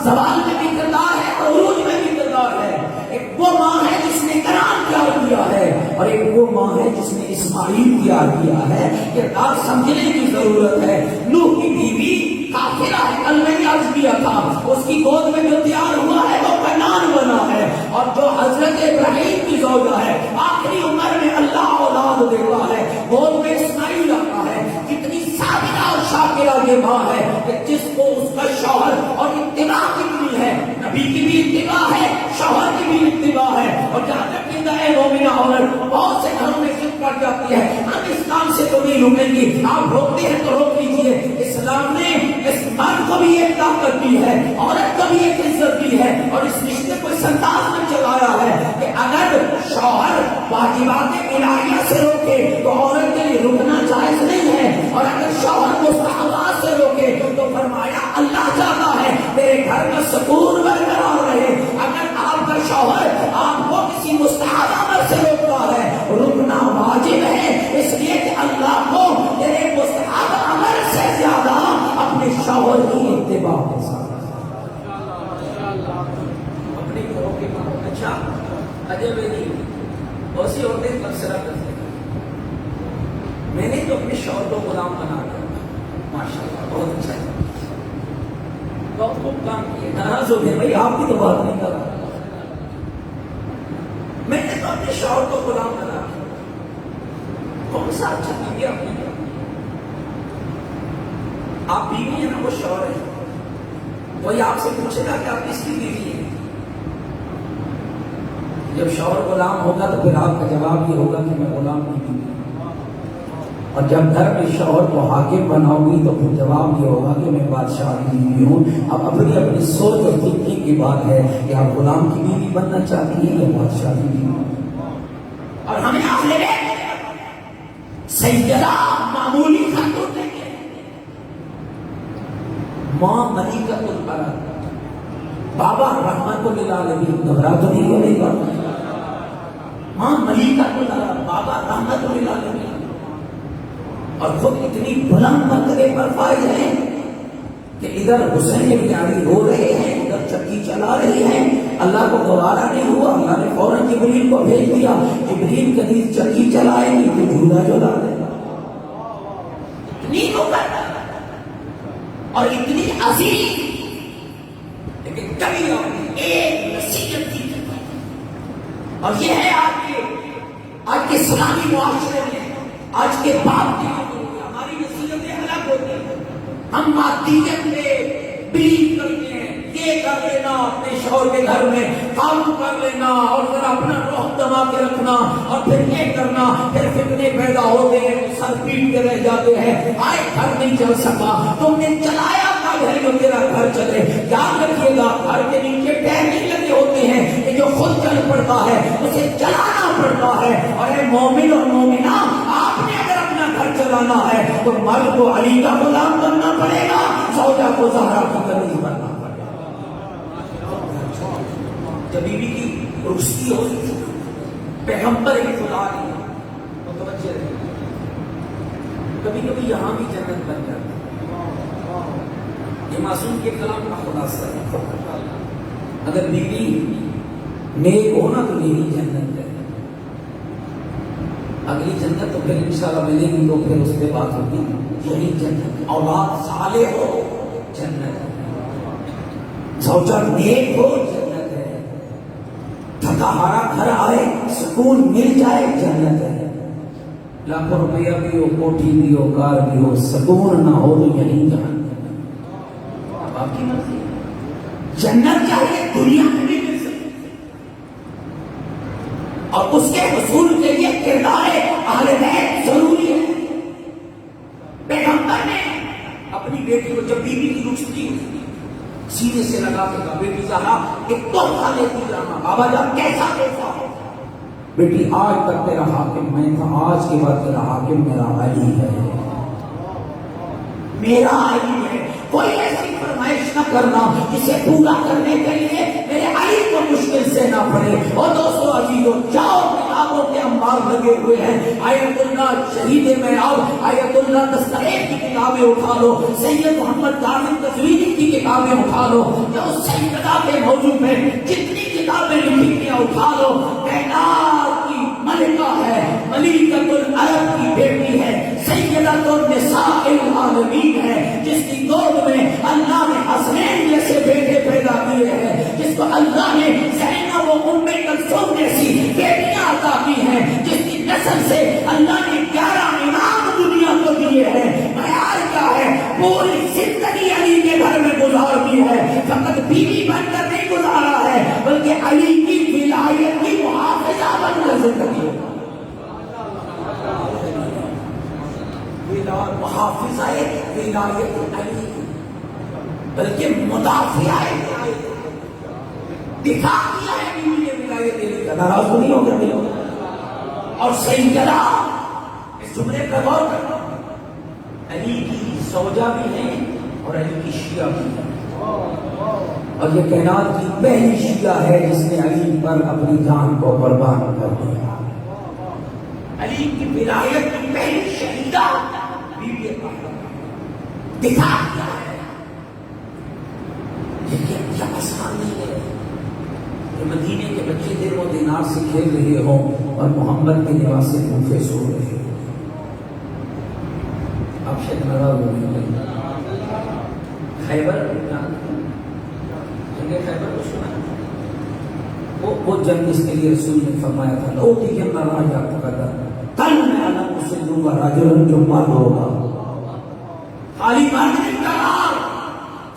[SPEAKER 3] زوال میں بھی کردار ہے، اور عروج میں بھی کردار ہے. ایک وہ ماں ہے جس نے کرام تیار کیا ہے، اور ایک وہ ماں ہے جس نے اسماعیل تیار کیا ہے. کردار سمجھنے کی ضرورت ہے. نوح کی بیوی کافرہ ہے، کل میں نے عرض کیا تھا، اس کی گود میں جو تیار ہوا ہے وہ کنعان بنا ہے. اور جو حضرت ابراہیم کی زوجہ ہے، آخری عمر میں اللہ اولاد دیتا ہے، گود میں اسماعیل آتا ہے. کتنی صابرہ اور شاکرہ یہ ماں ہے کہ جس کو اس کا شوہر، اور اتباع کتنی ہے، نبی کی بھی اتباع ہے، شوہر کی بھی اتباع ہے. اور جہاں تک کہ مومنہ عورت بہت سے گھروں میں ضد پڑ جاتی ہے، ہم اس کام سے تو نہیں رکیں گی. آپ روکتے ہیں تو روک لیجیے. اسلام نے اس مرد کو بھی ایک طاقت دی ہے، عورت کو بھی ایک عزت دی ہے، اور اس رشتے کو اس انداز میں چلایا ہے کہ اگر شوہر واجبات الہیہ سے روکے تو عورت کے لیے رکنا جائز نہیں ہے، اور اگر شوہر مستحبات سے روکے تو فرمایا اللہ چاہتا ہے میرے گھر میں سکون برقرار رہے. اگر آپ کا شوہر آپ کو کسی مستحب عمل سے روکتا ہے، رکنا واجب ہے، اس لیے کہ اللہ کو تیرے مستحب عمل سے زیادہ اپنے شوہر کی اتباع کے ساتھ اپنے گھروں کے کام. اچھا اجے بھائی بہت سی عورتیں تبصرہ کرتے ہیں، میں نے تو اپنے شوہر کو غلام بنا دیا. ماشاءاللہ بہت اچھا ہے، بہت خوب کام کیے. ناراض ہو گئے بھائی، آپ کی تو بات نہیں کر رہا. میں نے تو اپنے شوہر کو غلام بنا دیا. کون سا اچھا بیوی آپ نے؟ آپ بیوی ہیں نا، وہ شوہر ہے. وہی آپ سے پوچھے گا کہ آپ کس کی بیوی ہیں. جب شوہر غلام ہوگا تو پھر آپ کا جواب یہ ہوگا کہ میں غلام کی بیوی ہوں. اور جب گھر میں شوہر کو حاکم بناؤ گی تو پھر جواب یہ ہوگا کہ میں بادشاہ کی بیوی ہوں. اب اپنی سوچ اور تھنکنگ کی بات ہے کہ آپ غلام کی بیوی بننا چاہتی ہیں یا بادشاہ کی بیوی. اور ہمیں آخر سیدہ معمولی خاتون نہیں ہے، ماں ملکۃ الارض، بابا رحمت للعالمین. گھبرا تو نہیں ہونے گا. ماں ملکۃ الارض، بابا رحمت للعالمین، اور خود اتنی بلند مرتبے پر فائز ہیں کہ ادھر حسین ابن علی رو رہے ہیں، ادھر چکی چلا رہی ہیں. اللہ کو گوارا نہیں ہوا، اللہ نے فوراً جبریل کو بھیج دیا. جبریل کبھی چکی چلائے گی تو جھولا جلا دے گا. اتنی اور اتنی عظیم، لیکن کبھی ایک نصیحت کی. اور یہ ہے آج کے اسلامی معاشرے میں، آج کے باپ کی ہماری نصیحتیں الگ ہوتی ہیں. ہم مادیت میں بلیو کرتے ہیں، یہ کر رہے لینا اپنے شوہر کے گھر میں، قابو کر لینا اور ذرا اپنا روح دبا کے رکھنا، اور پھر یہ کرنا، پھر فتنے پیدا ہوتے ہیں، سر پیٹ کے رہ جاتے ہیں، آئے گھر نہیں چل سکا، تم نے چلایا تھا گھر جو تیرا گھر چلے۔ یاد رکھیے گا گھر کے نیچے ٹیر نہیں لگے ہوتے ہیں کہ جو خود چل پڑتا ہے، اسے چلانا پڑتا ہے۔ اور اے مومن اور مومنہ، آپ نے اگر اپنا گھر چلانا ہے تو مرد کو علی کا غلام بننا پڑے گا، زوجہ کو زہرا کی غلام بننا پڑے گا۔ جب بیوی کی رخصتی ہوئی تھی، پیغمبر خدا نے متوجہ رہے، کبھی کبھی یہاں بھی جنت بن جاتی ہے۔ یہ معصوم کے کلام کا خلاصہ ہے۔ اگر بیوی نیک ہونا تو یہی جنت ہے، اگلی جنت تو پھر انشاءاللہ ملے گی، تو پھر اس کے بعد ہوگی یہی جنت۔ اولاد صالح ہو جنت ہے، زوجہ نیک ہو جنت ہے، تھکا ہارا گھر آئے سکون مل جائے جنت ہے۔ لاکھوں روپیہ بھی ہو، کوٹھی بھی ہو، کار بھی ہو، سکون نہ ہو تو یہی جہنم ہے۔ اب آپ کی مرضی ہے، جنت چاہیے دنیا میں بھی مل سکتی، اور اس کے حصول کے لیے کردار اہل بیت ضروری ہے۔ پیغمبر نے اپنی بیٹی کو جب بیوی کی رخصتی ہوئی سینے سے لگا کے کہا، بیٹی زہرا ایک تحفہ لیتی جانا۔ بابا جان کیسا تحفہ؟ بیٹی آج تک تیرا حاکم میں تھا، آج کے بعد تیرا حاکم میرا علی ہے، میرا علی ہے۔ کوئی ایسی فرمائش نہ کرنا جسے پورا کرنے کے لیے میرے علی کو مشکل سے نہ پڑے۔ اور دوستو عزیزو، جاؤ کتابوں کے انبار لگے ہوئے ہیں، آیت اللہ شہید معراج، آیت اللہ دستگیر کی کتابیں اٹھا لو، سید محمد کاظم تجویدی کی کتابیں اٹھا لو، جو سیدہ کے موضوع میں جتنی کتابیں لکھی ہیں اٹھا لو۔ کائنات کی ملکہ ہے، ملکۃ العرب کی بیٹی ہے، سیدۃ النساء العالمین ہے، جس کی گود میں اللہ نے حسنین جیسے بیٹے پیدا کیے ہیں، جس کو اللہ نے زینب و ام کلثوم جیسی بیٹیاں عطا کی ہیں، جس کی نسل سے اللہ نے 11 امام دنیا کو دیے ہیں۔ معیار کیا ہے؟ پوری زندگی علی کے گھر میں گزار دی ہے، فقط بیوی بن کر نہیں گزارا ہے بلکہ علی کی ولایت کی محافظہ بن کر زندگی ہے۔ محافظہ ولایت علی بلکہ مدافع ہے، دفاع کیا ہے بیوی نے ولایت علی کا، ناراض نہیں ہو گیا۔ اور سیدہ، اس جملے پر غور کرنا، علی کی زوجہ بھی ہے اور علی کی شیعہ بھی ہے، اور یہ کائنات کی پہلی شیعہ ہے جس نے علی پر اپنی جان کو قربان کر دیا۔ علی کی ولایت کی پہلی شہیدہ بیوی دفاع کیا ہے۔ یہ آسان نہیں ہے کہ مدینے کے بچے دیر و دینار سے کھیل رہے ہوں اور محمد کے لباس سے منفے سو رہے ہوں۔ آپ شاید ناراض ہو گئے۔ خیبر جنگ خیبر کو سنا، وہ جنگ اس کے لیے رسول نے فرمایا تھا، لو کہ یہ راجا قدر کل میں الگ اسے دوں گا راجل جو مرد ہوگا۔ خالی مرد نہیں قرار،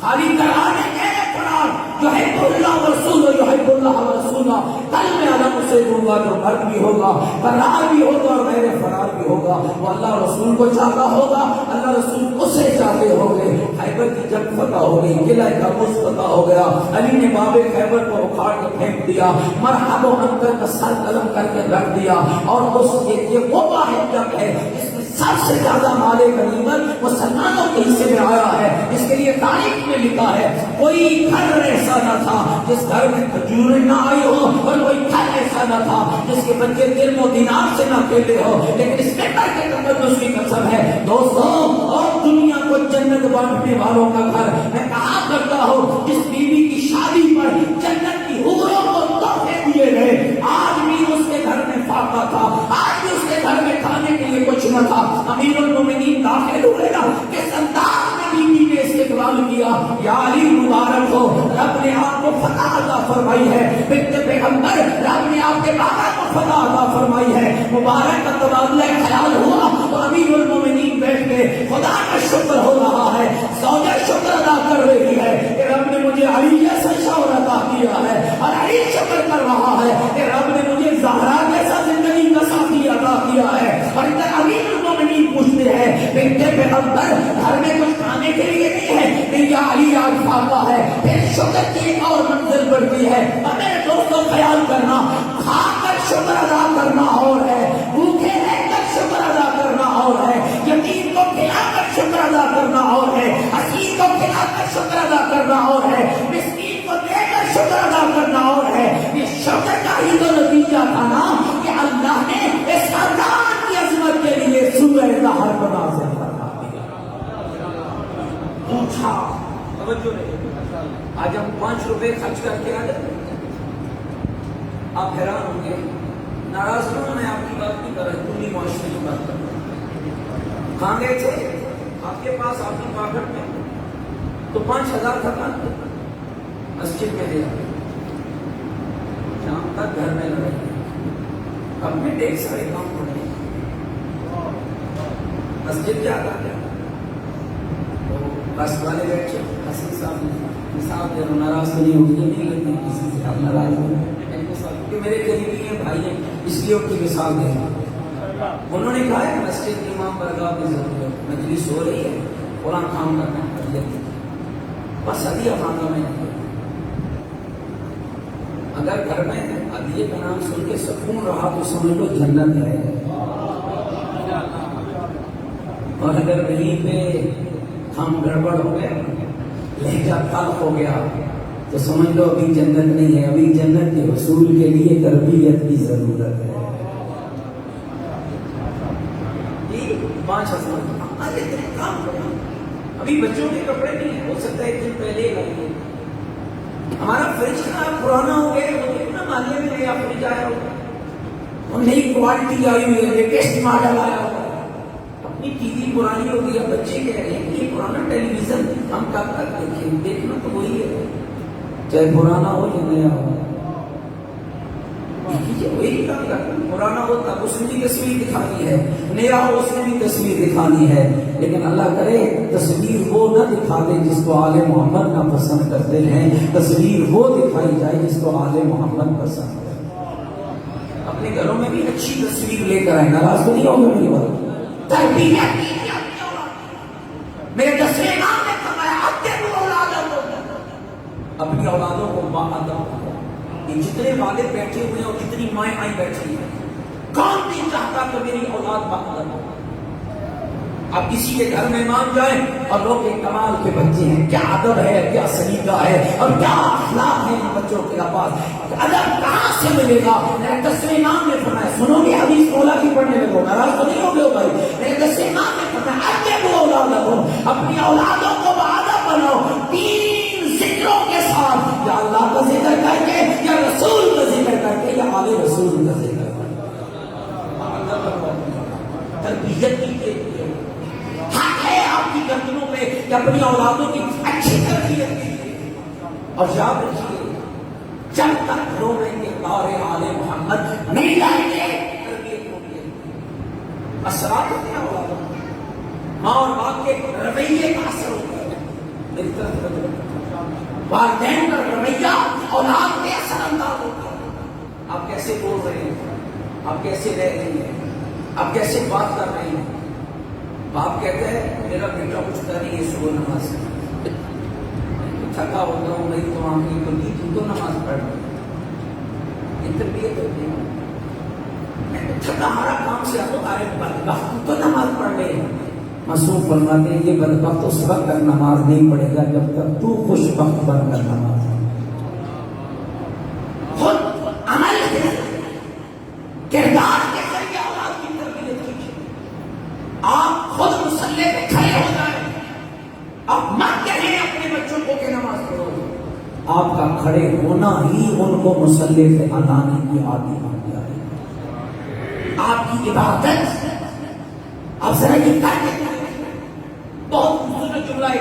[SPEAKER 3] خالی قرار نہیں قرار، یحب اللہ ورسولہ یحب اللہ ورسولہ، کل میں الگ اسے دوں گا جو مرد بھی ہوگا، قرار بھی ہوگا اور غیر فرار بھی ہوگا۔ وہ اللہ رسول کو چاہتا ہوگا، اللہ رسول اسے چاہتے ہوں گے۔ خیبر کی جنگ فتح ہو گئی، قلعہ کابوس فتح ہو گیا، علی نے باب خیبر کو اکھاڑ کے پھینک دیا، مرحبا انکر کا سر قلم کر کے رکھ دیا، اور اس یہ وہ واحد جنگ ہے جس میں سب سے زیادہ مال غنیمت مسلمانوں کے حصے میں آیا ہے۔ اس کے لیے تاریخ میں لکھا ہے کوئی گھر ایسا نہ تھا جس گھر میں کھجور نہ آئی ہو، اور کوئی گھر ایسا نہ تھا جس کے بچے درم و دینار سے نہ کھیلے ہو، لیکن اس میں کر کے تقدس کی قسم ہے دوستوں، اور دنیا کو جنت بانٹنے والوں کا گھر، میں کہا کرتا ہوں جس بیوی کی شادی پر جنت کی حوروں کو تحفے دیے گئے، آج بھی اس کے گھر میں فاقہ تھا، آج بھی اس کے گھر میں کھانے کے لیے کچھ نہ تھا، امیر المومنین داخل ہوئے نا کس انداز میں بیوی نے استقبال کیا، یا علی مبارک ہو، رب نے آپ کو فتح عطا فرمائی ہے، بنت پیغمبر رب نے آپ کے بابا کو فتح عطا فرمائی ہے، مبارک کا تبادلہ خیال ہوا تو امیر المومنین بیٹھ کے خدا کا شکر ہو رہا ہے، زوجہ شکر ادا کر رہی ہے کہ رب نے مجھے علی جیسا شوہر کیا ہے اور علی شکر کر رہا ہے کہ رب نے مجھے زہرا جیسا زندگی کا ساتھی عطا کیا ہے. اور ادھر امیر المومنین پوچھتے ہیں بیٹے پیغمبر گھر میں کچھ کھانے کے لیے نہیں ہے؟ کہ یا علی آج فاقہ ہے. پھر شکر کی ایک اور منزل بڑھتی ہے. اور میرے دوستوں خیال کرنا، کھا کر شکر ادا کرنا اور ہے، بھوکے رہ کر شکر ادا کرنا اور ہے، یتیم کو کھلا کر شکر ادا کرنا اور ہے، اسیر کو کھلا کر شکر ادا کرنا اور ہے، مسکین کو دے کر شکر ادا کرنا اور ہے. یہ شکر کا ہی تو نتیجہ تھا نا کہ اللہ نے اس خاندان کی عظمت کے لیے سورہ ظہر کو نازل فرما دیا. پوچھا توجہ نہیں، آج ہم 5 روپے خرچ کر کے آ جاتے ہیں. آپ حیران ہوں گے، ناراض کیوں؟ میں آپ کی بات نہیں کر رہا، پوری معاشرے کی بات کر رہا ہوں. کہاں گئے تھے؟ آپ کے پاس آپ کی پاکٹ میں تو 5,000 تھا، مسجد میں دے شام تک گھر میں لڑائی، اب میں ڈیڑھ سارے کام ہو رہے ہیں. مسجد کیا کر گیا تو بس والے بیٹھے حسین صاحب مثال دے رہا، ناراض تو نہیں ہوگی، نہیں لگتی کسی سے آپ ناراض ہو کہ میرے قریبی ہیں بھائی ہیں، اس لیے ان کی مثال دے رہا. انہوں نے کہا ہے مسجد کے امام برگاہ کی ضرورت، مجلس ہو رہی ہے، قرآن کام کرنا ہے، بس ہدیہ مانگا میں نہیں. اگر گھر میں ہدیے کا نام سن کے سکون رہا تو سمجھ لو جنت ہے، اور اگر وہیں پہ ہم گڑبڑ ہو گئے، لہجہ تلخ ہو گیا تو سمجھ لو ابھی جنت نہیں ہے. ابھی جنت کے حصول کے لیے تربیت کی ضرورت ہے. 5,000 کام کرنا، ابھی بچوں کے کپڑے نہیں ہیں، ہو سکتا ہے ایک دن پہلے لائیے. ہمارا فریج خراب پرانا ہو گیا تو کتنا مالیے میں نیا فریج آیا ہوگا، اور نئی کوالٹی آئی ہوئی ہے، لیٹسٹ ماڈل آیا ہوگا. اپنی ٹی وی پرانی ہو گئی، بچے کہہ رہے ہیں یہ پرانا ٹیلی ویژن ہم کب تک دیکھیں؟ دیکھنا تو وہی ہے، چاہے پرانا ہو یا نیا ہو. وہی کام کرتا، پرانا ہو تب اس نے بھی تصویر دکھانی ہے، نیا ہو اس نے بھی تصویر دکھانی ہے. لیکن اللہ کرے تصویر وہ نہ دکھا دے جس کو آل محمد نہ پسند کرتے ہیں، تصویر وہ دکھائی جائے جس کو آل محمد پسند ہے. اپنے گھروں میں بھی اچھی تصویر لے کر آئے. ناراض تو نہیں ہوگا میری بات؟ تربیت میرے 10ویں امام نے فرمایا اپنی اولادوں کو باادب. یہ جتنے والد بیٹھے ہوئے ہیں اور جتنی مائیں آئی بیٹھی ہیں، کون نہیں چاہتا کہ میری اولاد باادب ہو؟ اب کسی کے گھر مہمان جائیں اور لوگ ایک کمال کے بچے ہیں، کیا ادب ہے، کیا سلیقہ ہے اور کیا اخلاق ہے ان بچوں کے پاس. ادب کہاں سے ملے گا؟ میرے 10ویں امام نے فرمایا، سنو گے حدیث مولا کی پڑھنے لگو، ناراض تو نہیں ہو گئے بھائی. میرے 10ویں امام نے فرمایا اپنی اولادوں کو باادب بناؤ 3 ذکروں کے ساتھ، یا اللہ کا ذکر کر کے، یا رسول کا ذکر کر کے، یا آل رسول کا ذکر کر کے. تربیت کی حق ہے آپ کی گردنوں پہ کہ اپنی اولادوں کی اچھی تربیت کیجیے. اور یاد رکھیے، جب تک گھروں میں کردار آل محمد نہیں لائیں گے تربیت ہوگی. اثرات ہوتے ہیں اولادوں، ماں اور باپ کے رویے کا اثر ہوتا ہے. میری طرف والدین کا رویہ اولاد پہ اثر انداز ہوتا ہے. آپ کیسے بول رہے ہیں، آپ کیسے رہ رہے ہیں، آپ کیسے بات کر رہے ہیں. باپ کہتے ہیں میرا بیٹا اٹھتا نہیں ہے صبح نماز میں، تھکا ہوتا ہوں، میری تو آنکھیں کھلتی، تم تو نماز پڑھ رہے. یہ تربیت ہوتی ہے. میں تو تھکا ہارا کام سے آتا ہوں، ارے بدبخت تو نماز پڑھ رہے ہیں. معصوم فرماتے ہیں یہ بدبخت اس وقت تک نماز نہیں پڑھے گا جب تک تو خوش بخت بن کر نماز خود عمل کردار کے ذریعے اولاد کی تربیت کیجیے. آپ خود مصلی پہ کھڑے ہو جائیں، آپ مت کہیں اپنے بچوں کو کہ نماز پڑھو. آپ کا کھڑے ہونا ہی ان کو مصلی سے لانے کی عادت بن جائے. آپ کی عبادت آپ ذرا یہ کر کے بہت خوبصورت جملہ ہے،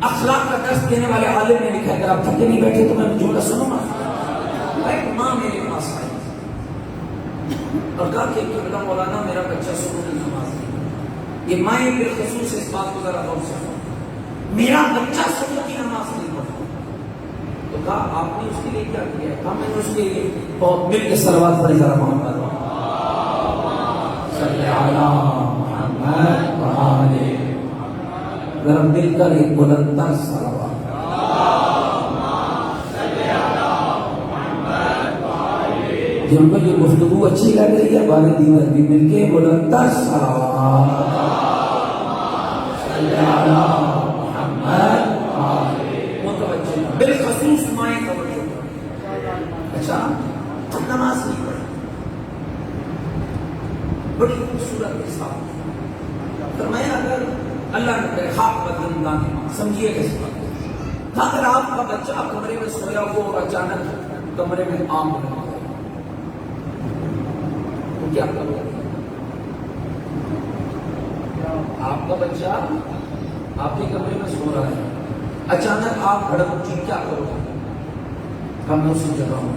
[SPEAKER 3] اخلاق کا درس دینے والے عالم نے لکھا ہے. اگر آپ تھکے نہیں بیٹھے تو میں جملہ سنوں گا. ایک ماں میرے پاس آئی اور کہا کہ قبلہ مولانا میرا بچہ صبح کی نماز نہیں. یہ مائیں بالخصوص اس بات کو ذرا غور سے سنو، میرا بچہ صبح کی نماز نہیں پڑھتا. تو کہا آپ نے اس کے لیے کیا کیا؟ کہا میں نے اس کے لیے بہت مل کے صلوات پڑھی ذرا محمد صلی علی محمد وآلہ، ذرا مل کر ایک بلند تر صلوات. جن کو یہ گفتگو اچھی لگ رہی ہے والدین بھی مل کے بلند تر صلوات صلی علی محمد متوجہ بالخصوص مائیں توجہ. اچھا نماز نہیں پڑھی، بڑی خوبصورت کے ساتھ فرمایا اگر اللہ نے کرے خاک بدن دانے سمجھیے کیسے بات، اگر آپ کا بچہ کمرے میں سویا ہو اور اچانک کمرے میں آم لگا تو کیا کرو؟ آپ کا بچہ آپ کے کمرے میں سو رہا ہے، اچانک آپ بھڑک اٹھی، کیا کرو؟ ہم اسی جگہ ہوں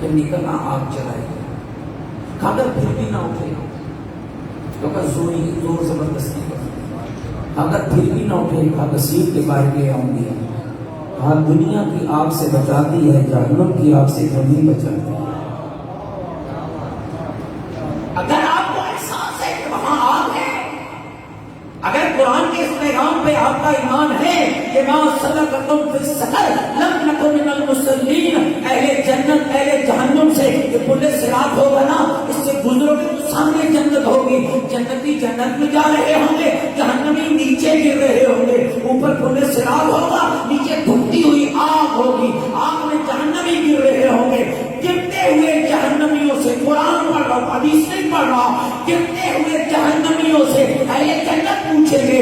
[SPEAKER 3] کہ نکلنا آگ جلائے گا. اگر پھر بھی نہ اٹھے تو زور زبردستی کر، اگر پھر بھی نہ اٹھے نصیب کے بارے میں آؤں گی. ہاں دنیا کی آگ سے بچاتی ہے، جہنم کی آگ سے کبھی بچاتی ہے. اگر آپ کو احساس ہے کہ وہاں آگ ہے، اگر قرآن کے اس پیغام پہ آپ کا ایمان ہے کہ ما سلککم فی السقر لم نک من المصلین، اہل جنت اہل جہنم سے یہ پل صراط ہوگا نا، اس سے گزرو گے تو سامنے جنت ہوگی، جنتی جنت میں جا رہے ہوں گے، جہنمی نیچے گر رہے ہوں گے، اوپر پل صراط ہوگا، نیچے دھکتی ہوئی آگ ہوگی، آگ میں جہنمی گر رہے ہوں گے. گرتے ہوئے جہنمیوں سے قرآن پڑھ رہا ہوں، حدیث نہیں پڑھ رہا، گرتے ہوئے جہنمیوں سے اہل جنت پوچھیں گے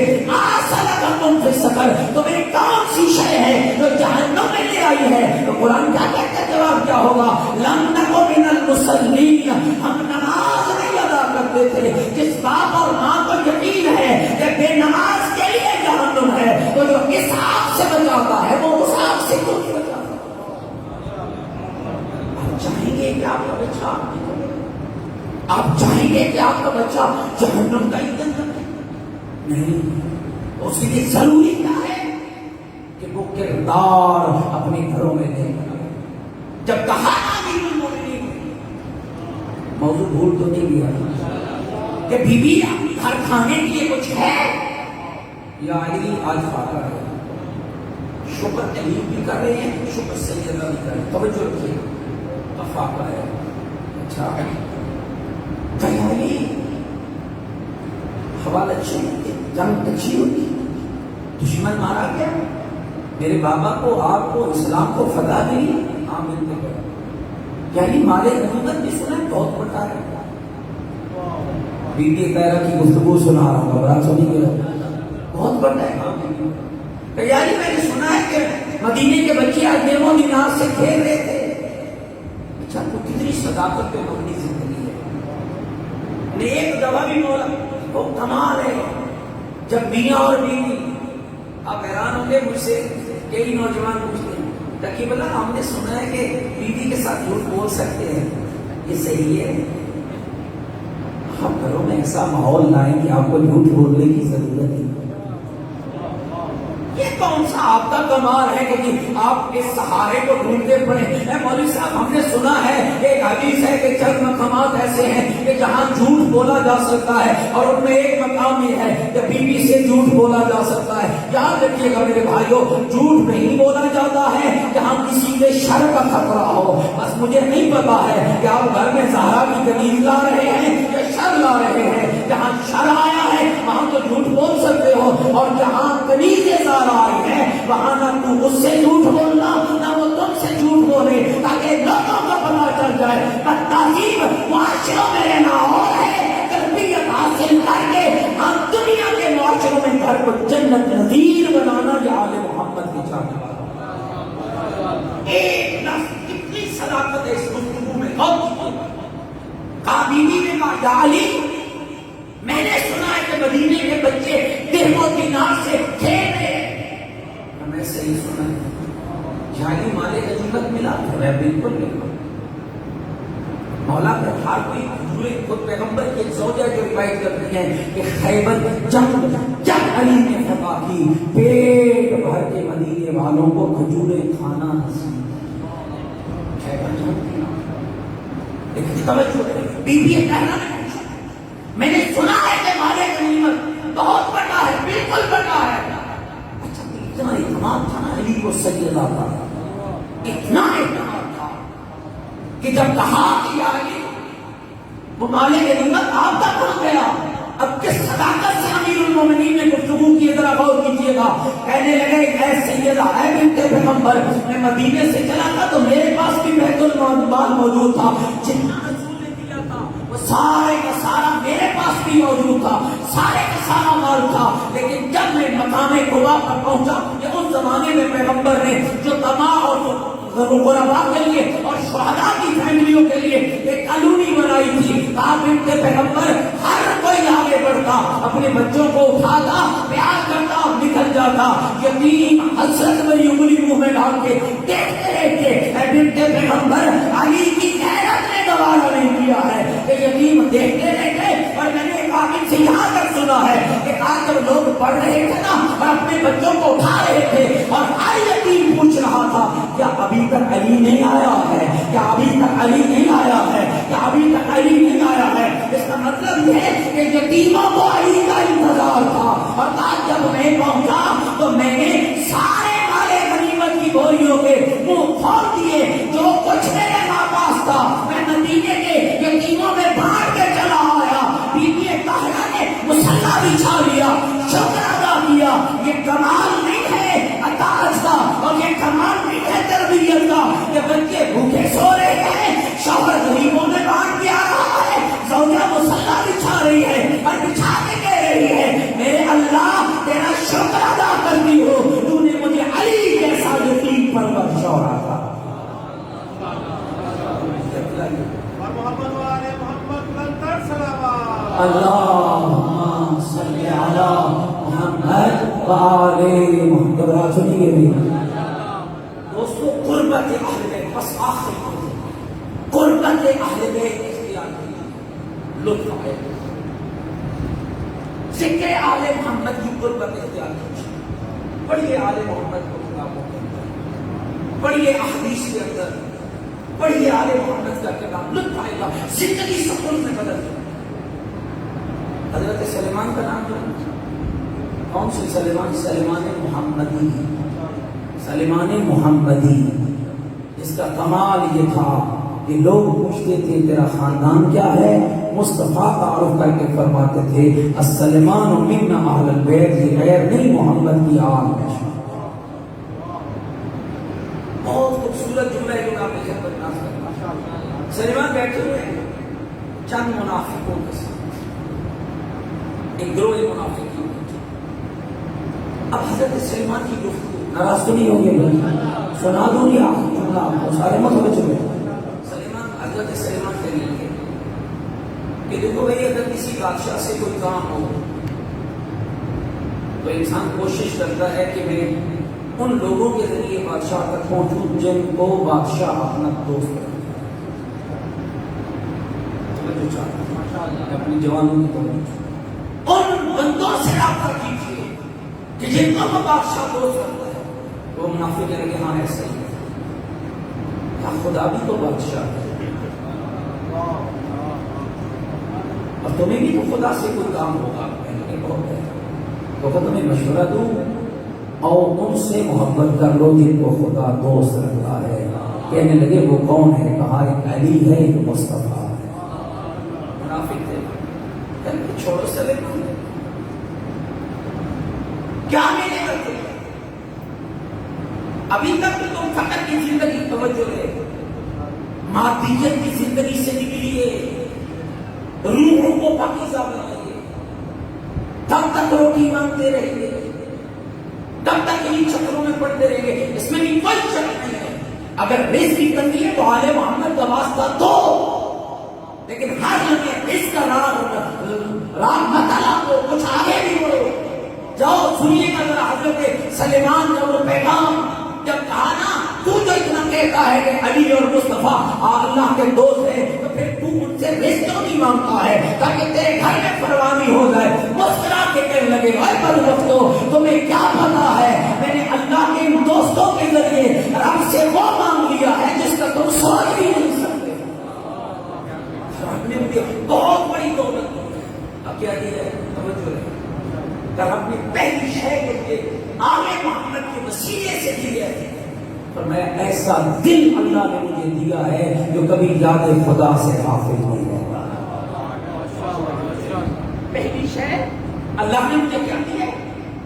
[SPEAKER 3] سلککم فی السقر، تمہیں کون سی شے ہے جو جہنم میں لے آئی ہے؟ تو قرآن کیا کہتا ہے؟ جواب کیا ہوگا؟ لم نک من المصلین، ہم نماز نہیں ادا کرتے تھے. جس باپ اور ماں کو یقین ہے کہ بے نماز کے لیے جہنم ہے، تو جو اس آگ سے بچاتا ہے وہ اس آگ سے کیوں نہیں بچاتا؟ آپ چاہیں گے کہ آپ کا بچہ آپ چاہیں گے کہ آپ کا بچہ جہنم کا ایندھن بنے؟ نہیں. اس کے لیے ضروری کیا ہے کہ وہ کردار اپنے گھروں میں دے. جب کہا موضوع بھول تو نہیں گیا کہ بیوی گھر کھانے کے لیے کچھ ہے یا علی آج فاقہ ہے؟ شکر تعلیم بھی کر رہے ہیں، شکر سیدہ بھی کر رہے ہیں. توجہ رکھیے، فاقہ ہے. اچھا تیاری حوالہ اچھی ہوتی، جنگ اچھی ہوتی، دشمن مارا گیا، میرے بابا کو آپ کو اسلام کو فتح دی. آمین نے کہا یعنی مالے غنیمت بھی سنا ہے، بہت بڑا ہے. بی بی طاہرہ کی گفتگو سنا رہا ہوں، گھبراہٹ تو نہیں گیا، بہت بڑا ہے. یعنی میں نے سنا ہے کہ مدینے کے بچے آج دیموں دینار سے کھیل رہے تھے. اچھا تو کتنی صداقت پہ مبنی زندگی ہے. ایک دفعہ بھی مولا وہ کمال ہے. جب میاں اور بیوی، آپ حیران ہوں گے مجھ سے کئی نوجوان پوچھتے ہیں تقریب اللہ ہم نے سنا ہے کہ بیوی کے ساتھ جھوٹ بول سکتے ہیں، یہ صحیح ہے؟ ہم گھروں میں ایسا ماحول لائیں کہ آپ کو جھوٹ بولنے کی ضرورت نہیں. یہ کون سا آپ کا کمال ہے کہ آپ اس سہارے کو ڈھونڈتے پڑے؟ مولوی صاحب ہم نے سنا ہے ایک حدیث ہے کہ چند مقامات ایسے ہیں کہ جہاں جھوٹ بولا جا سکتا ہے، اور ان میں ایک مقام یہ ہے کہ بیوی سے جھوٹ بولا جا سکتا ہے. یاد رکھیے گا میرے بھائیوں، جھوٹ نہیں بولا جاتا ہے جہاں کسی کے شر کا خطرہ ہو. بس مجھے نہیں پتا ہے کہ آپ گھر میں زہرا کی کنیز لا رہے ہیں یا شر لا رہے ہیں. جہاں شر آیا ہے وہاں تو جھوٹ بول سکتے ہو، اور جہاں کنیزیں زہرا آئی ہے وہاں نہ تم اس سے جھوٹ بولنا نہ وہ تم سے جھوٹ بولے، تاکہ لوگوں کو پتا چل جائے. تہذیب معاشروں میں رہنا اور ہے، تربیت حاصل کر کے ہم دنیا کے معاشروں میں گھر کو جنت نظیر بنانا یہ آل محمد کی چاہنے والا. ایک لفظ کتنی صداقت ہے اس گفتگو میں. بیوی نے کہا یا علی میں نے سنا ہے کہ مدینے کے بچے درہم و دینار سے کھیل رہے ہیں. میں صحیح سنا ہے، یعنی مالے غنیمت ملا. میں بالکل بالکل مولا کا ہر کوئی خود پیغمبر کے زوجہ جو روایت کرتے ہیں کہ خیبر جنگ علی نے خطا کی، پیٹ بھر کے مدینے والوں کو کھجوریں کھانا نصیب ہے۔ لیکن توجہ بی بی کہنا میں نے سنا ہے کہ مال غنیمت بہت بڑا ہے، بالکل بڑا ہے۔ اچھا اتنا اعتماد تھا نا علی کو سیدہ کا، اتنا اعتماد تھا کہ جب کہا کہ یا علی وہ مال غنیمت آپ تک پہنچ گیا، اب کس صداقت سے امیر المومنین نے گفتگو کی، ذرا غور کیجیے گا۔ کہنے لگے اے سیدہ، اے بنت پیغمبر، میں مدینے سے چلا تھا تو میرے پاس بھی بیت المال موجود تھا، جتنا رسول نے دیا تھا وہ سارے کا سارا میرے پاس بھی موجود تھا، سارے کا سارا مال تھا۔ لیکن جب میں مقام قبا پر پہنچا، یہ اس زمانے میں پیغمبر نے جو تمام اور غربا کے لیے اور شہداء کی فیملیوں کے لیے ایک کالونی بنائی تھی، کہا بنت پیغمبر ہر کوئی آگے بڑھتا، اپنے بچوں کو اٹھاتا، پیار کرتا اور نکل جاتا، یتیم حسرت میں انگلی منہ میں ڈال کے دیکھتے رہتے۔ اے بنت پیغمبر، علی کی غیرت نے گوارا نہیں کیا ہے کہ یتیم دیکھتے رہتے۔ اور میں نے ایک عالم سے یہاں تک سنا ہے کہ آج جب لوگ پڑھ رہے تھے نا اور اپنے بچوں کو اٹھا رہے تھے اور ہر یتیم پوچھ رہا تھا کیا ابھی تک علی نہیں آیا ہے، کیا ابھی تک علی نہیں آیا ہے، کیا ابھی تک علی نہیں آیا ہے۔ اس کا مطلب یہ ہے کہ یتیموں کو علی کا انتظار تھا۔ اور آج جب میں پہنچا تو میں نے سارے مال غنیمت کی بوریوں کے منہ کھول دیے، جو کچھ میرے پاس تھا میں مدینے کے یتیموں میں بانٹ کے چلا آیا۔ بی بی طاہرہ نے مصلی بچھا لیا، شکر ادا کیا۔ یہ کمال نہیں ہے اطاعت کا، اور یہ کمال نہیں ہے تربیت کا کہ بچے بھوکے سو رہے ہیں، شوہر غریبوں میں بانٹ کے آ رہا ہے، زوجہ مصلی بچھا رہی ہے اور بچھا کے کہہ رہی ہے میرے اللہ تیرا شکر ادا کرتی ہو، تو نے مجھے علی جیسا یتیم پرور شوہر عطا۔ اللہم صلی علی محمد وآل محمد۔ سنیے بھی دوستو، قربت اہل بیت، بس آخر قربت اہل بیت اختیار کی، لطف آئے ذکر آل محمد کی قربت اختیار کی۔ پڑھیے آل محمد کو کتابوں کے اندر، پڑھیے احادیث کے اندر، پڑھیے آل محمد کا کتاب، لطف آئے گا، زندگی سکون میں بدل جائے۔ حضرت سلیمان کا نام جانتے؟ کون سے سلیمان؟ سلیمان محمدی، سلیمان محمدی۔ اس کا کمال یہ تھا کہ لوگ پوچھتے تھے تیرا خاندان کیا ہے، مصطفیٰ تعارف کر کے فرماتے تھے السلمان منا اہل البیت، یہ غیر نہیں محمد کی آل ہے۔ بہت خوبصورت جملہ ہے جو آپ نے خدمت ناز کرنا۔ سلیمان بیٹھے ہوئے ہیں چند منافقوں کے ساتھ، ایک گروہ منافقین۔ اب حضرت سلیمان کی گفتگو ناراض تو نہیں ہوں گے، سنا دوں گی آپ جملہ، آپ کو سارے مت ہو چلے۔ حضرت سلیمان کہنے لگے کہ دیکھو بھائی، اگر کسی بادشاہ سے کوئی کام ہو تو انسان کوشش کرتا ہے کہ میں ان لوگوں کے ذریعے بادشاہ تک پہنچوں جن کو بادشاہ اپنا دوست رکھتا ہے۔ اپنی جوانوں کی تو ان بندوں سے رابطہ کیجیے کہ جن کو وہ بادشاہ دوست رکھتا ہے۔ وہ منافق کہنے لگے ہاں ایسا ہی ہے، کیا خدا بھی تو بادشاہ ہے، اور تمہیں بھی تو خدا سے کوئی کام ہوگا، بہت ہے تو تمہیں مشورہ دوں اور ان سے محبت کر لو جن کو خدا دوست رکھتا ہے۔ کہنے لگے وہ کون ہے؟ کہا ایک علی ہے، ایک مصطفیٰ ہے۔ منافق تھے، کہنے چھوڑو سلیمان، کیا ملے گا تمہیں؟ ابھی تک تم فقر کی زندگی، توجہ ہے، مادیت کی زندگی سے نکلیے، روحوں کو پاکیزہ بنائیے، تب تک روٹی مانگتے رہیں گے، تب تک انہیں چکروں میں پڑتے رہیں گے، اس میں بھی کوئی شک نہیں ہے۔ اگر رزق کی تنگی ہے تو آل محمد کا واسطہ دو، لیکن ہر لمحے رزق کا راہ مت لاؤ، کچھ آگے بھی بڑھو۔ جاؤ سنیے گا ذرا حضرت سلیمان کا وہ پیغام، جب کہا نا تو جو اتنا کہتا ہے کہ علی اور مصطفیٰ اللہ کے دوست ہیں، تو پھر تو ان سے رزق نہیں مانگتا ہے تاکہ تیرے گھر میں فروانی ہو جائے، مسکرا کے کہنے لگے اے بدبختو تمہیں کیا پتا ہے میں نے اللہ کے ان دوستوں کے ذریعے رب سے وہ مانگ لیا ہے جس کا تم سوچ بھی نہیں سکتے۔ رب نے مجھے بہت بڑی دولت دی ہے۔ اب کیا دی ہے؟ توجہ ہے کہ رب نے پہلی شے کے آل محمد کے وسیلے سے دی ہے، فرمایا ایسا دل اللہ نے مجھے دیا ہے جو کبھی یاد خدا سے غافل نہیں رہتا۔ پہلی شے اللہ نے مجھے کیا دیا ہے؟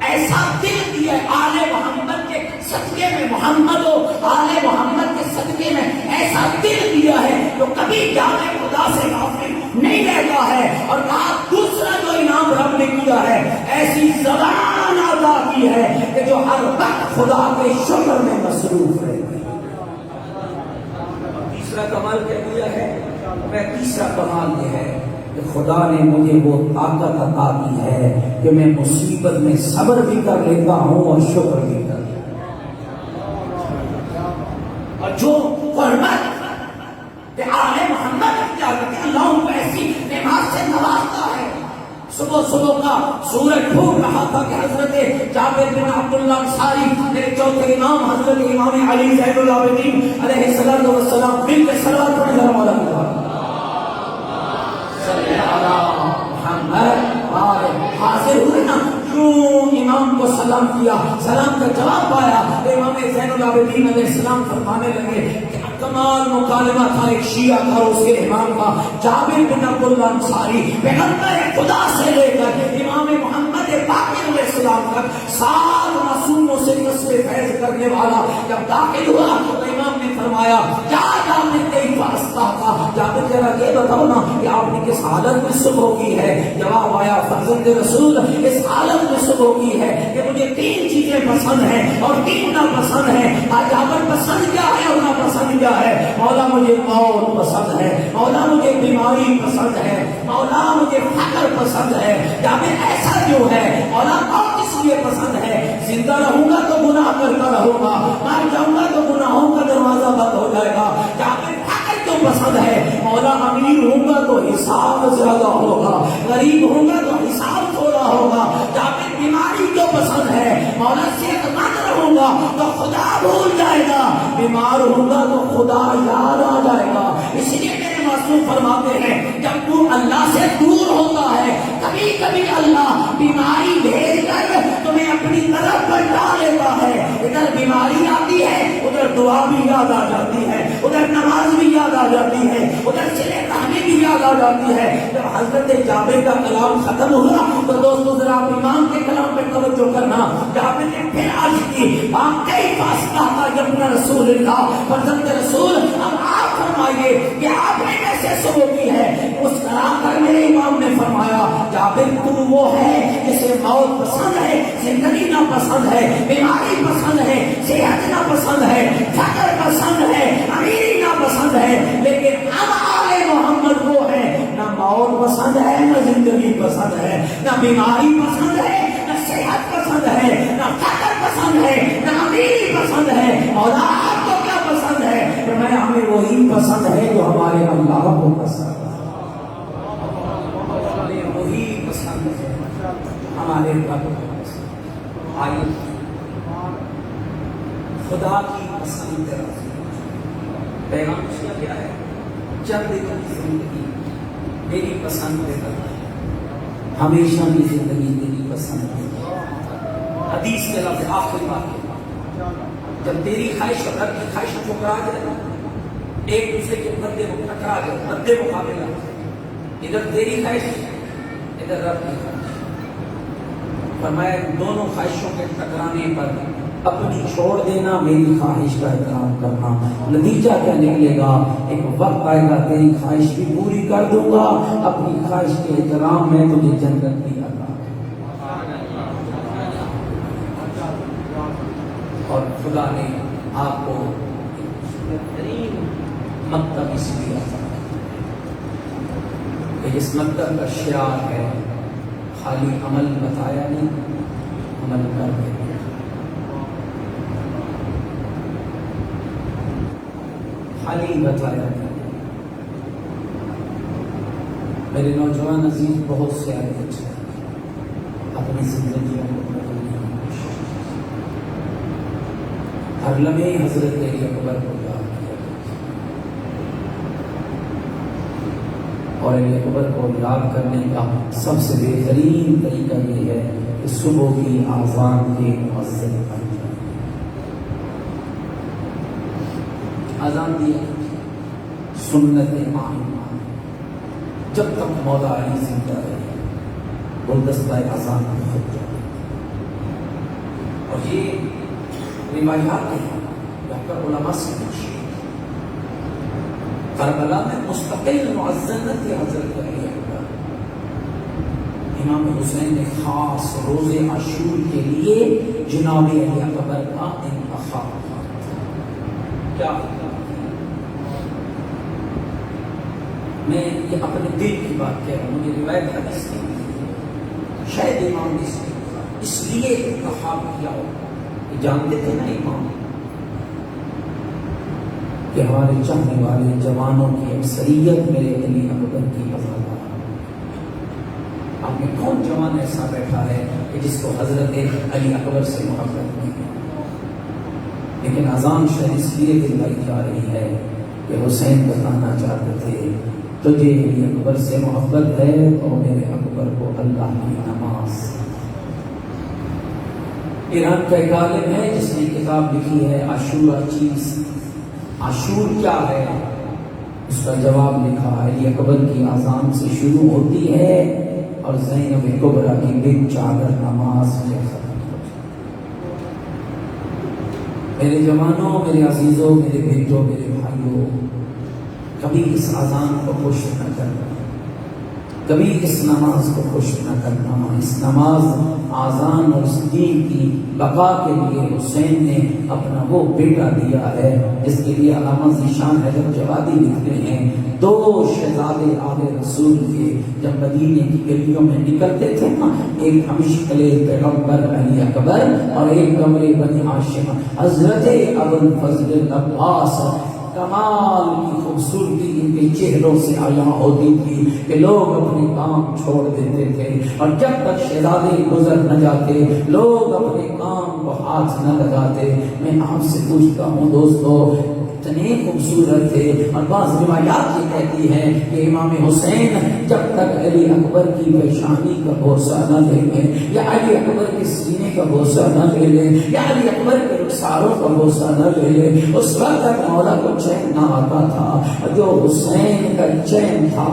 [SPEAKER 3] ایسا دل دیا ہے آل محمد کے صدقے میں، محمد و آل محمد کے صدقے میں ایسا دل دیا ہے جو کبھی یاد خدا سے غافل نہیں رہتا ہے۔ اور کہا دوسرا جو انعام رب نے کیا ہے ایسی زبان عطا کی ہے کہ جو ہر وقت خدا کے شکر میں مصروف رہتی ہے۔ تیسرا کمال کیا دیا ہے؟ میں تیسرا کمال یہ ہے کہ خدا نے مجھے وہ طاقت عطا کی ہے کہ میں مصیبت میں صبر بھی کر لیتا ہوں اور شکر بھی کر لیتا ہوں۔ اور جو قربت کہ آل محمد کیا کرتے ہیں اللہ ان کو ایسی نعمت سے نوازتا ہے۔ صبح صبح کا سورج ڈھونڈ رہا تھا کہ حضرت جابر بن عبداللہ انصاری میرے چوتھے امام حضرت امام علی زین العابدین علیہ الصلوۃ والسلام مل کے صلوات پڑھ کر مولا صلی اللہ محمد حاضر ہوئے نا، کیوں امام کو سلام کیا، سلام کا جواب پایا، امام زین العابدین علیہ السلام فرمانے لگے کہ کمال مکالمہ تھا ایک شیعہ تھا اس کے امام کا جابر بن عبداللہ انصاری، پیغمبر خدا سے لے کر امام محمد باقر علیہ السلام تک 7 معصوموں سے نصب فیض کرنے والا جب داخل ہوا تو امام نے فرمایا کیا جابر کئی واسطہ تھا، جابر ذرا یہ بتاؤ نا کہ آپ نے کس حالت میں صبح کی ہے؟ جواب آیا فرزند رسول اس حالت میں صبح کی ہے کہ مجھے 3 چیزیں پسند ہیں اور 3 ناپسند ہیں۔ جابر پسند کیا ہے اور ناپسند کیا ہے؟ مولا مجھے موت پسند ہے، مولا مجھے بیماری پسند ہے، مولا مجھے فقر پسند ہے۔ جابر ایسا کیوں ہے؟ مولا موت اس لیے پسند ہے زندہ رہوں گا تو گناہ کرتا رہوں گا، مر جاؤں گا تو گناہوں کا دروازہ بند ہو جائے گا۔ جابر فقر کیوں پسند ہے؟ مولا امیر ہوں گا تو حساب زیادہ ہوگا، غریب ہوں گا تو حساب تھوڑا ہوگا۔ جابر بیماری کیوں پسند ہے؟ مولا صحت مند رہوں گا تو خدا بھول جائے گا، بیمار ہوں گا تو خدا یاد آ جائے گا۔ اس لیے میرے معصوم فرماتے ہیں جب تو اللہ سے دور ہوتا ہے کبھی کبھی اللہ بیماری بھیج کر تمہیں اپنی طرف بٹھا لیتا ہے۔ ادھر بیماری آتی ہے، ادھر دعا بھی یاد آ جاتی ہے، ادھر نماز بھی یاد آ جاتی ہے، ادھر صلہ رحمی بھی یاد آ جاتی ہے۔ جب حضرت جابر کا کلام ختم ہوا تو دوستو ذرا امام کے کلام پہ توجہ کرنا۔ جابر نے پھر عرض کی آپ کئی واسطہ تھا ابن رسول اللہ، فرزند رسول اب آپ فرمائیے کہ آپ نے کیسے صبح کی ہے؟ اس طرح کر میرے امام نے فرمایا جابر تو وہ ہے جسے موت پسند ہے، زندگی نہ پسند ہے، بیماری پسند ہے، صحت نہ پسند ہے، فقر پسند ہے، امیری نہ پسند ہے، لیکن اب آل محمد وہ ہے نہ موت پسند ہے، نہ زندگی پسند ہے، نہ بیماری پسند ہے، نہ صحت پسند ہے، نہ فقر پسند ہے، نہ امیری پسند ہے۔ اور آپ کو کیا پسند ہے؟ فرمایا ہمیں وہی پسند ہے جو ہمارے اللہ کو پسند ہے، ہمیں وہی پسند ہے ہمارے رب کو پسند ہے۔ آئیے خدا کی پسند رضی پیغام اس کا کیا ہے؟ چند دن کی زندگی میری پسند ہے، ہمیشہ کی زندگی میری پسند ہے۔ حدیث کے لفظ آخری بات جب تیری خواہش اور رب کی خواہش ٹکرا جائے ایک دوسرے کے ٹکرا جائے مدِ مقابلہ، ادھر تیری خواہش ادھر رب کی خواہش، فرمایا دونوں خواہشوں کے ٹکرانے پر اپنی چھوڑ دینا، میری خواہش کا احترام کرنا۔ نتیجہ کیا نکلے گا؟ ایک وقت آئے گا تیری خواہش بھی پوری کر دوں گا، اپنی خواہش کے احترام میں تجھے جنت بھی عطا۔ اور خدا نے آپ کو بہترین مکتب اس لیے عطا کہ اس مکتب کا شعار ہے خالی عمل بتایا نہیں، عمل کر کے خالی بتایا نہیں، میرے نوجوان عزیز بہت سے آئے اچھے اپنی زندگیوں کو بدلنے کی کوشش، ہر لمحے حضرت علی اکبر کو یاد کیا اور علی اکبر کو یاد کرنے کا سب سے بہترین طریقہ یہ ہے کہ صبح کی آذان کے مؤذن بن جائے۔ آذان دیا سنت قائمہ، جب تک مولا علی زندہ رہے گلدستہ اذان خود جائے۔ اور یہ روایات ہیں یہاں پر علماء سے پوچھیے، کربلا میں مستقل مؤذن تھے حضرت علی اکبر۔ امام حسین نے خاص روز عاشور کے لیے جناب علی اکبر کا انتخاب کیا؟ میں یہ اپنے دل کی بات کہہ رہا ہوں، مجھے روایت حدیث نہیں، شاید امام نے اس لیے انتخاب کیا ہو کہ جانتے تھے نا امام کہ ہمارے چاہنے والے جوانوں کی اکثریت میرے علی اکبر کی ازادہ۔ آپ میں کون جوان ایسا بیٹھا ہے کہ جس کو حضرت علی اکبر سے محبت نہیں ہے؟ لیکن اذان شاید اس لیے دلوائی جا رہی ہے کہ حسین بتانا چاہتے تھے تجھے علی اکبر سے محبت ہے تو میرے اکبر کو اللہ کی نماز۔ ایران کا ایک عالم ہے جس نے کتاب لکھی ہے عاشورہ چیز، عاشور کیا ہے؟ اس کا جواب لکھا علی اکبر کی اذان سے شروع ہوتی ہے اور زینب کبریٰ کی بن چادر نماز میں ختم ہوتی ہے۔ میرے جوانوں، میرے عزیزوں، میرے بیٹوں، میرے بھائیوں، کبھی اس اذان کو خوش نہ کرنا، کبھی اس نماز کو خوش نہ کرنا۔ اس نماز، آذان اور اس دین کی بقا کے لیے حسین نے اپنا وہ بیٹا دیا ہے جس کے لیے علامہ ذیشان حیدر جوادی لکھتے ہیں، دو شہزادے آل رسول کے جب مدینے کی گلیوں میں نکلتے تھے نا، ایک ہمشکل پیغمبر علی اکبر اور ایک گمرے بنی ہاشم حضرت ابوالفضل عباس، کمال کی خوبصورتی ان کے چہروں سے عیاں ہوتی تھی کہ لوگ اپنے کام چھوڑ دیتے تھے اور جب تک شہزادے گزر نہ جاتے لوگ اپنے کام کو ہاتھ نہ لگاتے۔ میں آپ سے پوچھتا ہوں دوستو، اتنے خوبصورت تھے، اور بعض روایات یہ کہتی ہیں کہ امام حسین جب تک علی اکبر کی پیشانی کا بوسہ نہ لے لیں یا علی اکبر کے سینے کا بوسہ نہ لے لیں یا علی اکبر کے رخساروں کا بوسہ نہ لے لیں، اس وقت تک مولا کو چین نہ آتا تھا۔ جو حسین کا چین تھا،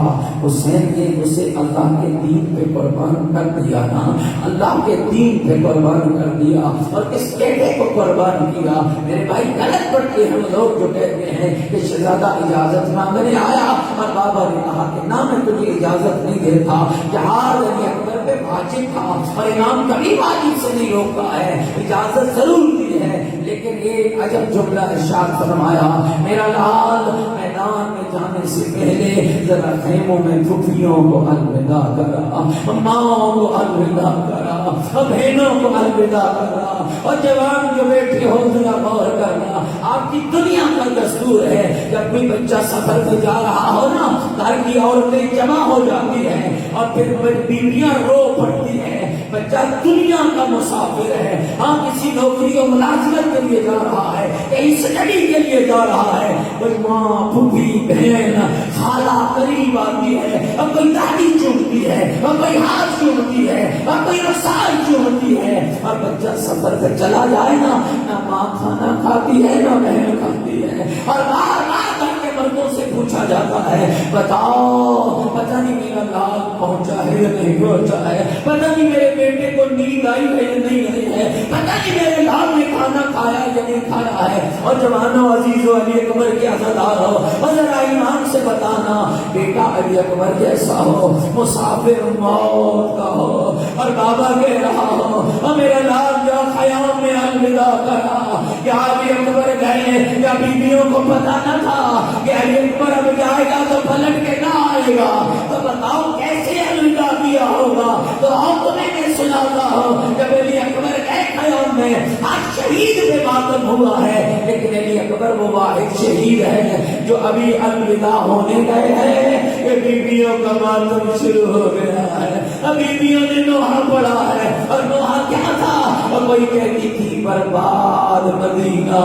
[SPEAKER 3] حسین نے اسے اللہ کے دین پہ قربان کر دیا نا، اللہ کے دین پہ قربان کر دیا اور اس بیٹے کو قربان کیا۔ میرے بھائی غلط پڑتے ہم لوگ جو کہتے ہیں کہ شہزادہ اجازت مانگنے آیا اور بابا نے کہا کہ نہ میں تجھے اجازت نہیں دیتا۔ جہاد علی اکبر پہ واجب تھا اور امام کبھی واجب سے نہیں روکا ہے، اجازت ضرور دی ہے، لیکن ایک عجب جملہ ارشاد فرمایا، میرا لال میدان میں جانے سے پہلے ذرا خیموں میں پھپھیوں کو الوداع کرا، ماؤں کو الوداع کرا، بہنوں کو الوداع کرا، اور جوان جو بیٹھے ہو ذرا غور کرنا، آپ کی دنیا کا دستور ہے جب کوئی بچہ سفر پہ جا رہا ہو نا، گھر کی عورتیں جمع ہو جاتی ہیں اور پھر بیویاں رو پڑتی ہیں، بچہ دنیا کا مسافر ہے، ہاں کسی نوکری اور ملازمت کے لیے جا رہا ہے، کہیں اسٹڈی کے لیے جا رہا ہے، کوئی ماں پھوپھی بہن خالہ قریب آتی ہے اور کوئی دادی چومتی ہے اور کوئی ہاتھ چومتی ہے اور کوئی رسال چومتی ہے، اور بچہ سفر پہ چلا جائے نا، نہ ماں کھانا کھاتی ہے نہ بہن کھاتی ہے، اور بار بار گھر کے مردوں سے پوچھا جاتا ہے بتاؤ پتہ نہیں میرا لال پہنچا ہے یا نہیں پہنچا ہے، پتہ نہیں میرے بیٹے کو نیند آئی ہے یا نہیں آئی ہے، پتہ نہیں میرے لال نے کھانا کھایا یا نہیں کھایا ہے۔ اور جوانوں عزیزوں، علی اکبر کے عزادار ہو اور ذرا ایمان سے بتانا، بیٹا علی اکبر جیسا ہو، مسافر موت کا ہو اور بابا کہہ رہا ہو اور میرا لال جو خیام میں الوداع کرا، یا علی اکبر گئے یا بیویوں کو پتہ نہ تھا کہ علی اکبر اب جائے گا تو پلٹ کے نہ آئے گا، تو بتاؤ کیسے الوداع کیا ہوگا؟ تو ہم تمہیں میں سناتا ہوں، جب علی اکبر گئے خیام ایام میں آج شہید پہ ماتم ہوا ہے، لیکن علی اکبر وہ واحد شہید ہے جو ابھی الوداع ہونے گئے ہیں کہ بیویوں کا ماتم شروع ہو گیا ہے. بیویوں نے نوحہ پڑھا ہے، اور نوحہ کیا تھا؟ اور کوئی کہتی تھی برباد مدینہ،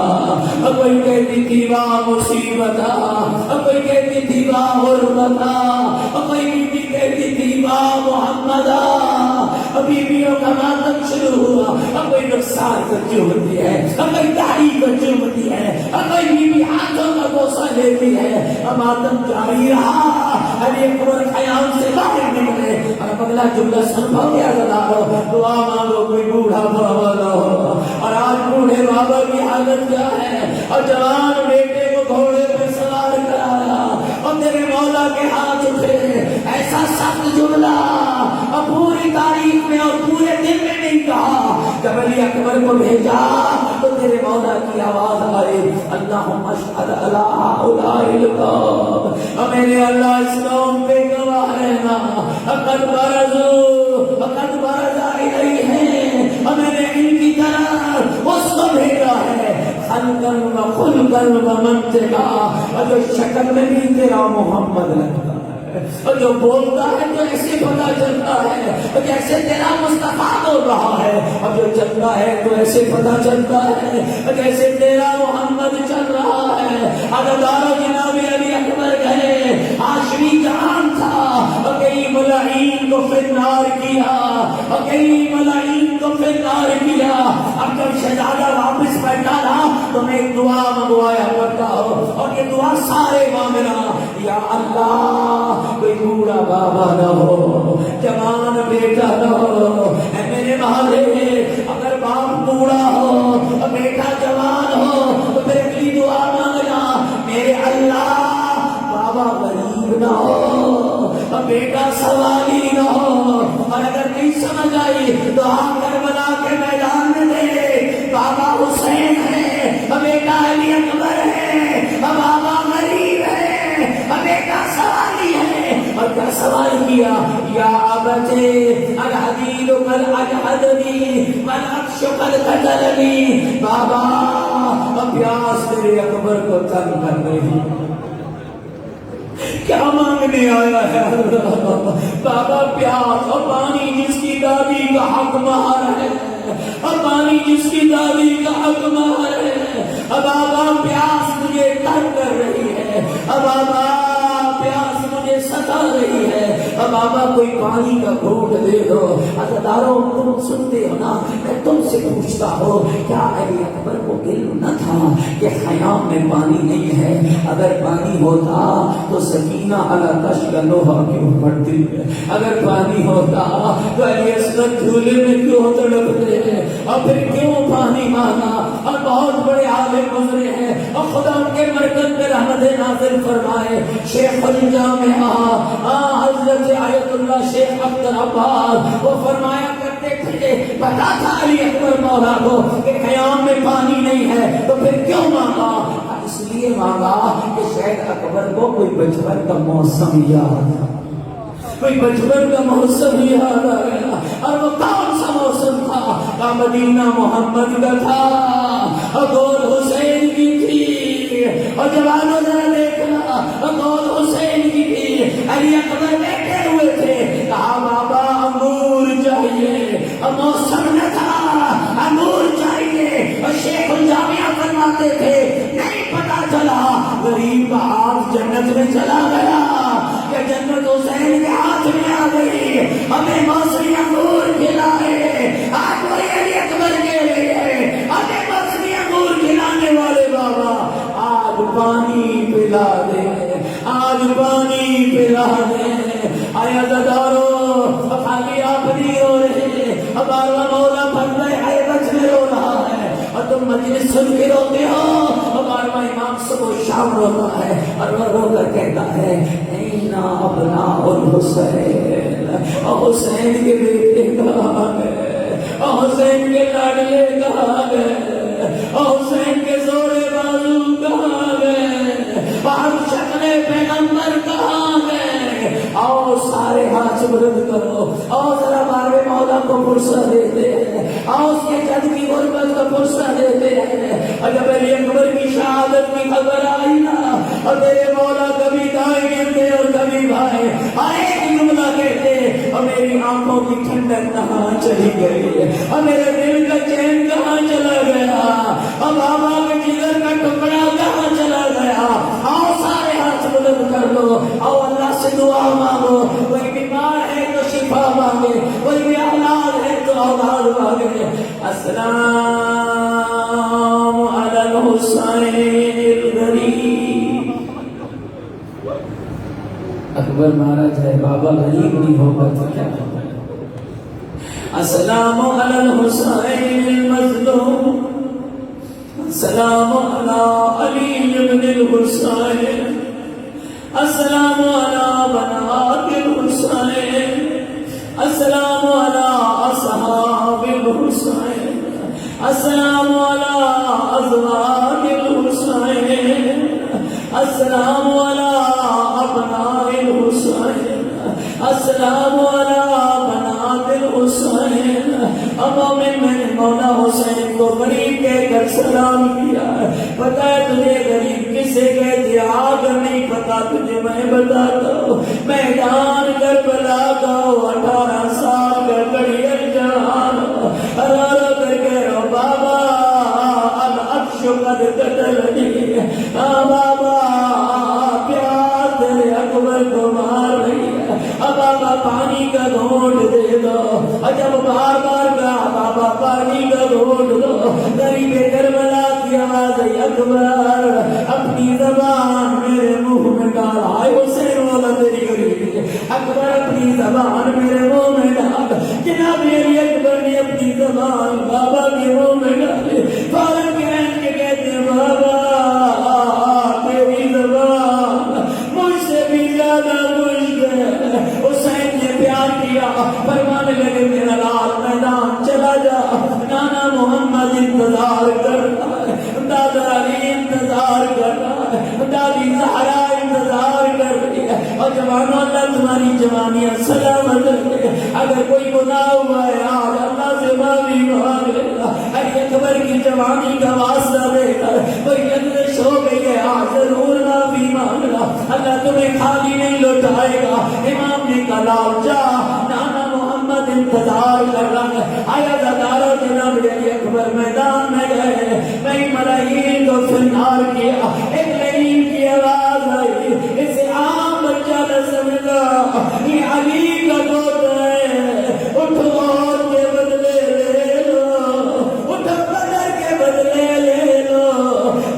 [SPEAKER 3] اور کوئی کہتی تھی واہ مصیبت، اور کوئی کہتی تھی واہ غربت، اور کوئی بیوی کہتی تھی واہ محمد. بیویوں کا ماتم شروع ہوا. اب کوئی نقصان کو چومتی ہے، اب کوئی داڑھی کو چومتی ہے، اب کوئی بیوی ہاتھوں کا بوسہ لیتی ہے. اب ماتم جاری رہا. علی اکبر خیام سے باہر نکلے اور اگلا جملہ سنبھل گیا. دعا مانگو کوئی بوڑھا بابا نہ ہو. اور آج بوڑھے بابا کی حالت کیا ہے؟ اور جوان بیٹے کو گھوڑے پہ سوار کرایا اور تیرے مولا کے ہاتھ اٹھے. ایسا سخت جملہ اور پوری تاریخ میں اور پورے دن میں نہیں کہا. جب علی اکبر کو بھیجا تو تیرے مولا کی آواز آئی، اللہم اشہد علی ہؤلاء القوم، اور میرے اللہ اس قوم پہ گواہ رہنا. قد برزوا قد برز الیہم، اور میں نے ان کی طرح اس کو بھیجا ہے خلقا و خلقا و منطقا، اور جو شکل میں بھی تیرا محمد لگتا ہے، اور جو بولتا ہے تو ایسے پتا چلتا ہے جیسے تیرا مصطفیٰ بول رہا ہے، اور جو چلتا ہے تو ایسے پتا چلتا ہے جیسے تیرا محمد چل رہا ہے. عددارو جناب علی اکبر گئے. ہاشمی جہان تھا اور کئی ملاعین کو فنار کیا، اور کئی ملاعین کو فنار کیا. اب جب شہزادہ واپس بیٹھا رہا تو میں ایک دعا منگوایا کرتا ہوں، اور یہ دعا سارے مانگنا، یا اللہ کوئی بوڑھا بابا نہ ہو، جوان بیٹا نہ ہو. اے میرے مالے، اگر باپ بوڑھا ہو بیٹا جوان ہو تو پھر اگلی دعا مانگنا، میرے اللہ بابا غریب نہ ہو اور بیٹا سوالی نہ ہو. اور اگر نہیں سمجھ آئی تو ہم کربلا کے میدان میں دے، بابا حسین ہے اور بیٹا علی اکبر ہے، اور بابا غریب ہے اور بیٹا سوالی ہے. اور کیا سوال کیا؟ یا ابتے الحدید قد اجهدنی والعطش قد قتلنی. بابا پیاس تیرے اکبر کو تنگ کر رہی، کیا مانگنے آیا ہے؟ بابا پیاس، اور پانی جس کی دادی کا حق مہار ہے، اور پانی جس کی دادی کا حق مہار ہے. اب بابا پیاس مجھے تنگ کر رہی ہے، اب بابا پیاس مجھے ستا رہی ہے. اب بابا کوئی پانی کا گھونٹ دے دو. عزادارو تم سنتے ہو نا، میں تم سے پوچھتا ہوں، کیا علی اکبر کو علم نہ تھا کہ خیام میں پانی نہیں ہے؟ اگر پانی ہوتا تو سکینہ علی تشک لوہا کیوں پڑتی ہے؟ اگر پانی ہوتا تو علی اصغر جھولے میں کیوں تڑپتے ہیں؟ اور پھر کیوں پانی مانگا؟ اور بہت بڑے عالم گزرے ہیں اور خدا ان کے مرکز میں رحمت نازل فرمائے. شیخ الجامعہ حضرت آیت اللہ شیخ اختر عباس وہ فرمایا کرتے تھے، پتا تھا علی اکبر مولا کو کہ قیام میں پانی نہیں ہے تو پھر کیوں مانگا؟ اس لیے مانگا کہ شاید اکبر کو کوئی بچپن کا موسم یاد تھا، کوئی بچپن کا موسم یاد آ گیا. اور وہ کون سا موسم تھا؟ کا مدینہ محمد کا تھا، اور گول حسین کی تھی. اور جوانوں ذرا دیکھنا، گول حسین کی تھی. علی اکبر بیٹھے ہوئے تھے، کہا بابا انگور چاہیے، اور موسم نہ تھا، انگور چاہیے. اور شیخ الجامعہ فرماتے تھے نہیں پتا چلا غریب کا ہاتھ جنت میں چلا گیا کہ جنت حسین کے ہاتھ میں آ گئی. ہمیں موسمی انگور کھلائے. آج وہی علی اکبر کے لیے ہمیں موسمی انگور کھلانے والے بابا آج پانی پلا دے، آج پانی پلا دے. آیا زدارو خالی آپ نہیں رو رہے، ہمارا مولا بندہ حیبت میں رو رہا ہے، اور تم مجلس سن کے روتے ہو. ہمارا امام صبح شام روتا ہے اور وہ رو کر کہتا ہے اینا ابناء الحسین، اور حسین کے بیٹے کہاں گئے، اور حسین کے لاڈلے کہاں گئے، اور حسین کے زورے بازو کہاں گئے، اور شکل پیغمبر کہاں گئے. آؤ سارے ہاتھ بلند کرو، آؤ ذرا بارے مولا کو فرصت دیتے ہیں، آؤ اس کے جد کی غربت کو فرصت دیتے ہیں۔ اور جب علی اکبر کی شہادت کی خبر آئی نا، اور تیرے مولا کبھی دائیں گرتے اور کبھی بھائیں آئے کہ جملہ کہتے، اور میری آنکھوں کی ٹھنڈک کہاں چلی گئی، اور میرے دل کا چین کہاں چلا گیا، اور بابا کے جگر کا ٹکڑا کہاں چلا گیا۔ آؤ سارے ہاتھ بلند کر لو، آؤ اللہ سے دعا مانگو، کوئی بیمار ہے تو شفا مانگے، کوئی بھی اولاد ہے تو اولاد مانگے۔ السلام علی الحسین الغریب۔ اکبر مہاراج ہے، بابا غریب نہیں ہوگا تو کیا ہوگا؟ السلام علی الحسین المظلوم، السلام علی علی بن الحسین، السلام علی بنات الحسین، السلام علی اصحاب الحسین، السلام علی ازواج الحسین، السلام علی ابناء الحسین، السلام علی بنات الحسین۔ اب مومن میں نے مولا حسین کو غریب کہہ کر سلام کیا۔ پتہ ہے تجھے غریب کسے کہتے؟ آگر نہیں پتا تجھے میں بتاتا ہوں۔ میدان کربلا کا 18 سال کا کڑیل جہان ہرارا کر کے رو بابا العطش قد قتلنی، بابا پیار تیرے اکبر کو مار رہی ہے، بابا پانی کا گھونٹ دے دو۔ جب بار بار کہا بابا پانی کا گھونٹ دو، غریب کربلا کی آواز ہے اکبر اپنی زبان میرے منہ میں ڈال۔ آئے حسین والا تیری غریبی، اکبر اپنی زبان میرے منہ میں ڈال۔ جناب علی اکبر نے اپنی زبان بابا کے منہ میں ڈالی۔ فارغ کہن کے کہتے ہیں بابا تیری زبان مجھ سے بھی زیادہ مشکل ہے۔ حسین نے پیار کیا، فرمانے لگے میرا لال میدان چلا جا، نانا محمد انتظار کر رہا ہے، دادا علی انتظار کر رہا ہے، دادی زہرا انتظار کر رہی ہے، اور جوانوں اللہ تمہاری جوانیاں سلامت رکھے۔ اگر کوئی گناہ ہوا ہے آج اللہ سے معافی مانگ لینا۔ علی اکبر کی جوانی کا واسطہ دے کر کوئی لغزش ہو گئی ہے آج ضرور معافی مانگنا، اللہ تمہیں خالی نہیں لوٹائے گا۔ امام نے کہا جا، نانا محمد انتظار کر رہا ہے۔ آیا دارا جناب علی اکبر میدان میں گئے، کئی ملاحین کو سنہار کیا، ایک لعین کی آواز آئی، اسے عام بچہ نہ سمجھا، یہ علی کا دوست ہے، اٹھو اور کے بدلے لے لو، اٹھو بدر کے بدلے لے لو۔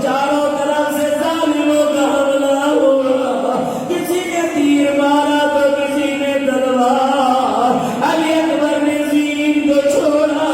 [SPEAKER 3] چاروں طرف سے ظالموں کا حملہ ہوا، کسی نے تیر مارا تو کسی نے تلوار۔ علی اکبر نے زین کو چھوڑا،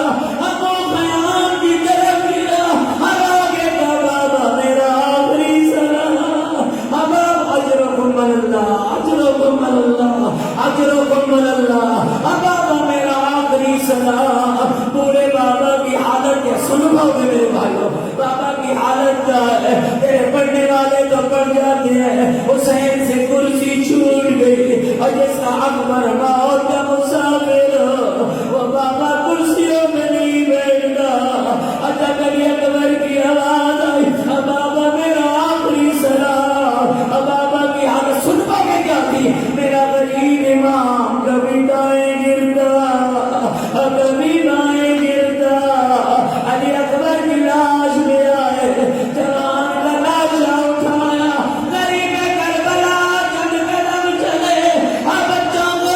[SPEAKER 3] ابو خیام کی طرف گرا، اب آگے کا بابا میرا آخری سلام، اب اجرکم اللہ اجرکم اللہ اجرکم اللہ، اب بابا میرا آخری سلام۔ پورے بابا کی حالت ہے، سنو میرے بھائیو، بابا کی حالت کیا ہے؟ تیرے پڑھنے والے تو پڑھ جاتے ہیں، حسین سے کرسی چھوٹ گئی، اور جس کا اکبر موت کا مسافر ہو وہ بابا کرسیوں میں نہیں بیٹھتا۔ اور جب علی اکبر کی آواز آئی بابا میرا آخری سلام، بابا کی حالت سن پاگے کیا تھی؟ میرا غریب امام کبھی دائیں گرتا کبھی بائیں گرتا، علی اکبر کی لاش میں آئے، جوان کا لاشا اٹھایا، غریب کربلا چند قدم چلے، بچوں کو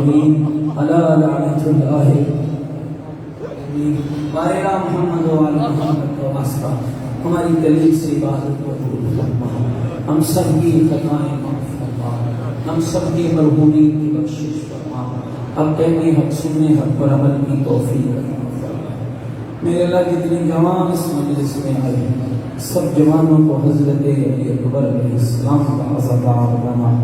[SPEAKER 3] الظالمين ألا لعنة الله بارے محمد و آل محمد کا واسطہ ہماری دلیل سے عبادت قبول فرما، ہم سب کی خطائیں معاف فرما، ہم سب کی مرحومین کی بخشش فرما، حق کہنے حق سننے حق پر عمل کی توفیق عطا فرما۔ میرے اللہ جتنے جوان اس مجلس میں آئے سب جوانوں کو حضرت علی اکبر علیہ السلام کا عزادار بنا،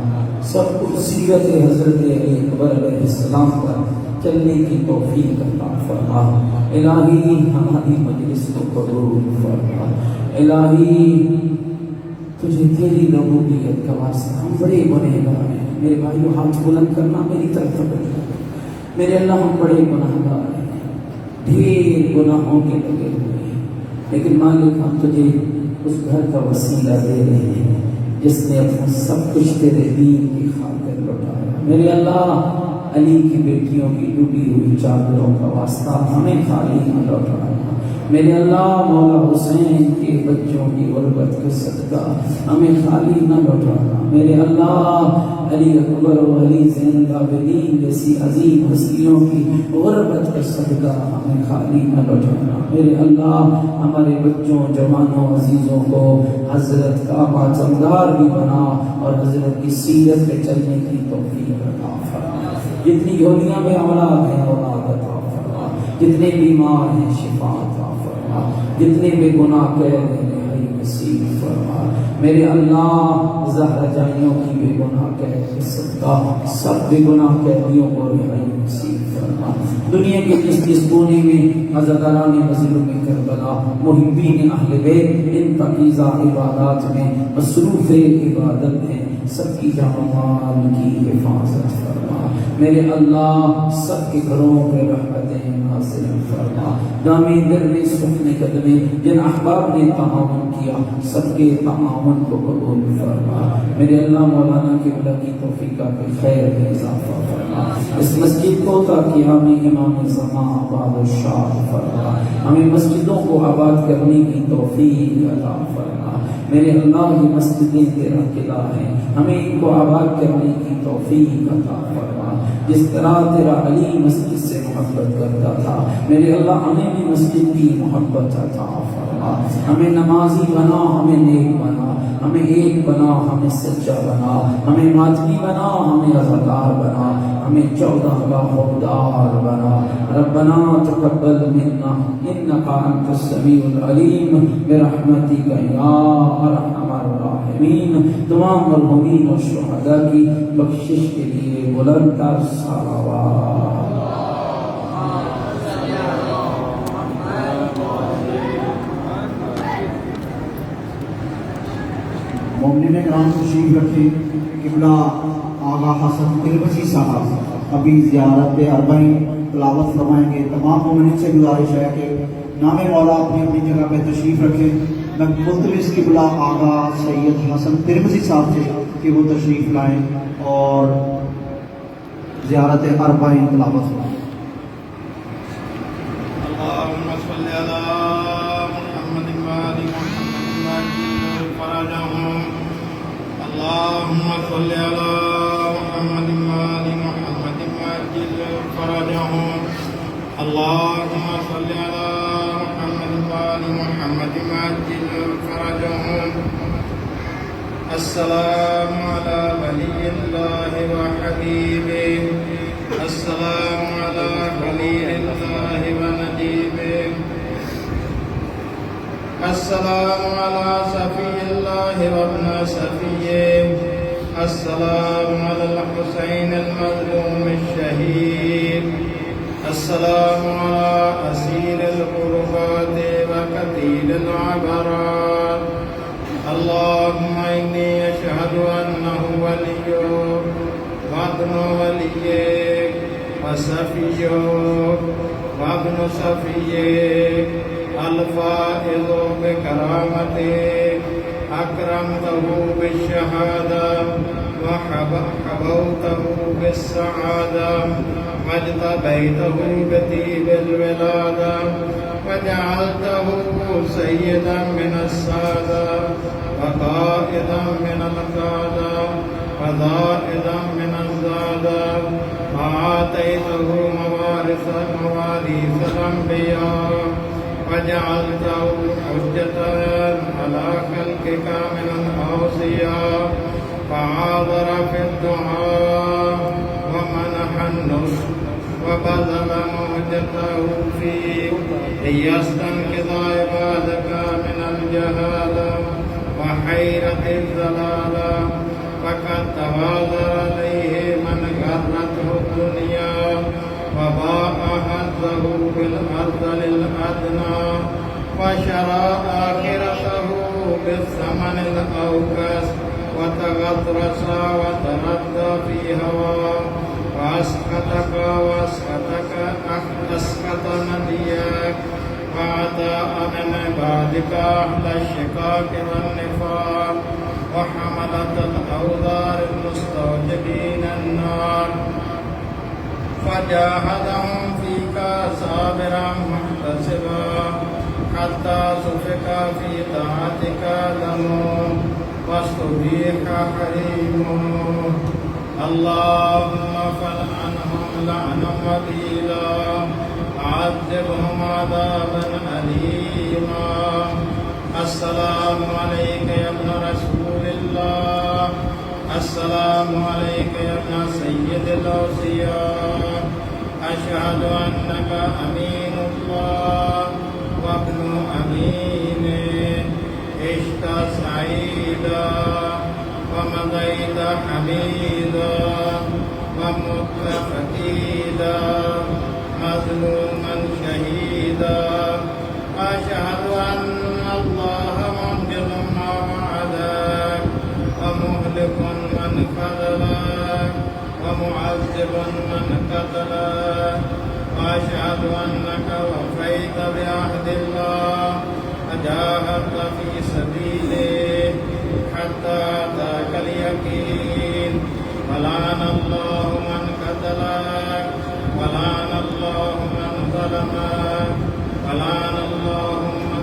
[SPEAKER 3] سب کو سیرت حضرت علی اکبر علیہ السلام پر چلنے کی توفیق عطا فرما۔ الہی ہماری مجلس کو قبول فرما، الہی تجھے تیری ربوبیت کا واسطہ ہم بڑے گنہگار ہیں۔ میرے بھائیو ہاتھ بلند کرنا میری طرف بڑھنا، میرے اللہ ہم بڑے گنہگار ہیں، ڈھیر گناہوں کے لگے ہوئے ہیں، لیکن مالک ہم تجھے اس گھر کا وسیلہ دے رہے ہیں جس نے اپنا سب کچھ تیرے دین کی خاطر لوٹایا۔ میرے اللہ علی کی بیٹیوں کی ڈوبی ہوئی چادروں کا واسطہ ہمیں خالی نہ لوٹانا۔ میرے اللہ مولا حسین کے بچوں کی غربت کا صدقہ ہمیں خالی نہ لوٹانا۔ میرے اللہ علی اکبر و علی زین العابدین جیسی عظیم ہستیوں کی غربت کا صدقہ ہمیں خالی نہ لوٹانا۔ میرے اللہ ہمارے بچوں جوانوں عزیزوں کو حضرت کا معتمدار بھی بنا اور حضرت کی سیرت پہ چلنے کی توفیق عطا فرما۔ جتنی جھولیاں میں اولاد ہیں اولاد عطا فرما، جتنے بیمار ہیں شفا عطا فرما، جتنے بے گناہ قید ہیں رہائی نصیب فرما۔ میرے اللہ زہرا جائیوں کی بے گناہ قید کے صدقہ سب بے گناہ قیدیوں کو رہائی نصیب فرما۔ دنیا کے جس کونے میں عزاداران مظلوم کربلا محبین اہل بیت ان پاکیزہ عبادات میں مصروف عبادت ہیں، سب کی جان و مال کی حفاظت فرما۔ میرے اللہ سب کے گھروں پہ رحمتیں نازل فرما۔ دامی در میں سخن قدمیں جن احباب نے تعاون کیا سب کے تعاون کو قبول فرما۔ میرے اللہ مولانا قبلہ کی توفیقہ کے خیر میں اضافہ فرما۔ اس مسجد کو تا قیام امام زمان آباد و شاد فرما۔ ہمیں مسجدوں کو آباد کرنے کی توفیق عطا فرما۔ میرے اللہ یہ مسجدیں تیرا قلعہ ہیں، ہمیں ان کو آباد کرنے کی توفیق عطا فرما۔ جس طرح تیرا علی مسجد سے محبت کرتا تھا میرے اللہ ہمیں بھی مسجد کی محبت عطا فرما۔ ہمیں نمازی بنا، ہمیں نیک بنا، ہمیں ایک بنا، ہمیں سچا بنا، ہمیں ماتمی بنا، ہمیں عزادار بنا، ہمیں 14 کا حقدار بنا۔ ربنا تقبل منا انک انت السمیع العلیم برحمتک یا ارحم الراحمین۔ تمام مرحومین و شہداء کی بخشش کے لیے بلند تر صلوات۔
[SPEAKER 1] مومنین کرام تشریف رکھیں۔ قبلہ آغا حسن ترمذی صاحب ابھی زیارت اربعین تلاوت فرمائیں گے۔ تمام مومنین سے گزارش ہے کہ نام مولا اپنی اپنی جگہ پہ تشریف رکھیں۔ میں ملتمس قبلہ آغا سید حسن ترمذی صاحب سے کہ وہ تشریف لائیں اور زیارت اربعین تلاوت فرمائیں۔
[SPEAKER 4] اللهم صل على محمد وآل محمد فرجهم اللهم صل على محمد وآل محمد وعجل فرجهم اللهم صل على محمد وآل محمد وعجل فرجهم السلام على ولي الله وحبيبه السلام على خليل الله ونجيبه السلام على صفي الله وابن صفيه السلام على الحسين المظلوم الشهيد السلام على أسير الغربات وقتيل العبرات اللهم إني أشهد أنه ولي وابن وليك وصفيه وابن صفيه الفائز بكرامته أكرمته بالشهادة وحبوته بالسعادة واجتبيته بطيب الولادة وجعلته سيدا من السادة وقائدا من القادة وزائدا من الزادة وآتيته مواريث الأنبياء وجعلته حجة على خلقك من الأوصياء فعاذر في الدعاء ومنح النصر وبذل مهجته فيه ليستنقذ عبادك من الجهالة وحيرة الضلالة فقد تواضع عليه من غرته الدنيا وباع حظه بالأرض للأدنى وشرى آخرته بالثمن الأوكس وتغطرس وتردى في هواه وأسخطك أسخط نبيك وأعطى من عبادك أهل الشقاق والنفاق وحملة الأوزار المستوجبين النار فجاهدهم فيك صابرا محتسبا حتى سفك في طاعتك دمه واستبيح حريمه اللهم فلعنهم لعنا وبيلا عذبهم عذابا أليما السلام عليك يا ابن رسول الله السلام عليك يا ابن سيد الأوصياء أشهد أنك أمين الله وابن أمينه عشت سعيدا ومضيت حميدا ومت فتيدا مظلوما شهيدا أشهد أن الله منجز ما وعدك ومهلك من خذلك ومعذب من قتلك وأشهد أنك وفيت بعهد الله وجاهدت في سبيله حتى أتاك اليقين ولعن الله من قتلك ولعن الله من ظلمك ولعن الله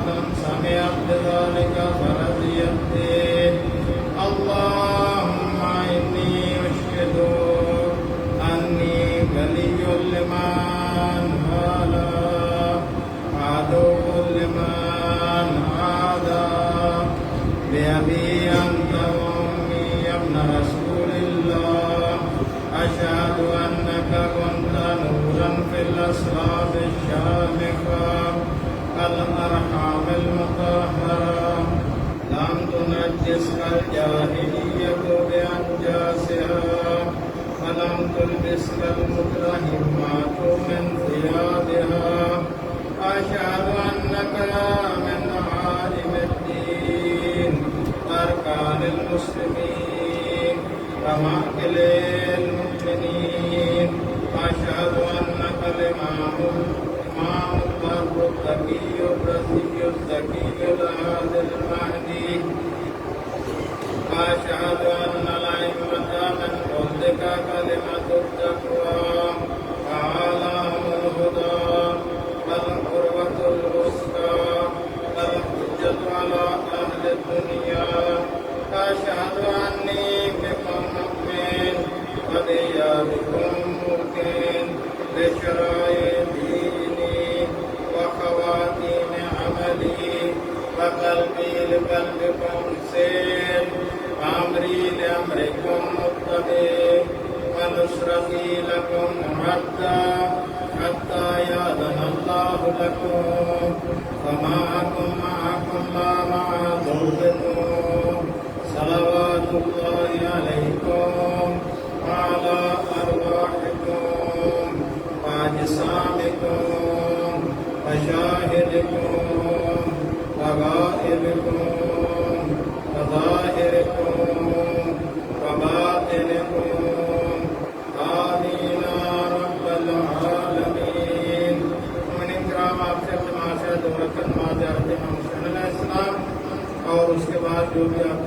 [SPEAKER 4] من سمعت بذلك فرضيت به اللهم إني أشهد أني ولي لمن والاه عدو لمن عادى بأبي أنت وأمي يا ابن رسول الله أشهد أنك كنت نورا في الأسراب الشامخة الأرحام المطهرة لم تنجسها الجاهلية بأنجاسها ولم تلبسها المترهمات من ثيابها أشهد أنك من عالم الدين أركان المسلمين ومعقل المؤمنين أشهد أنك الإمام البر التقي الرزي الزكي العادل المهدي أشهد أن الأئمة من قلتك كلمة التقوى وعلام الهدى القربة الوسطى الحجة على أهل الدنيا أشهد أني بكم مؤمن وبإيابكم موقن بشرائع ديني وخواتيم عملي وقلبي لقلبكم سير وأمري لأمركم متبع ونصرتي لكم حتى يأذن الله لكم فمعكم لا مع ضركم صلوات الله عليكم وعلى أرواحكم وأجسامكم وشاهدكم وغائبكم وظاهركم وباطنكم آمين رب العالمين. من اکرام آپ سے اعتماد سے دو رکعت نماز علیہ السلام اور اس کے بعد جو بھی آپ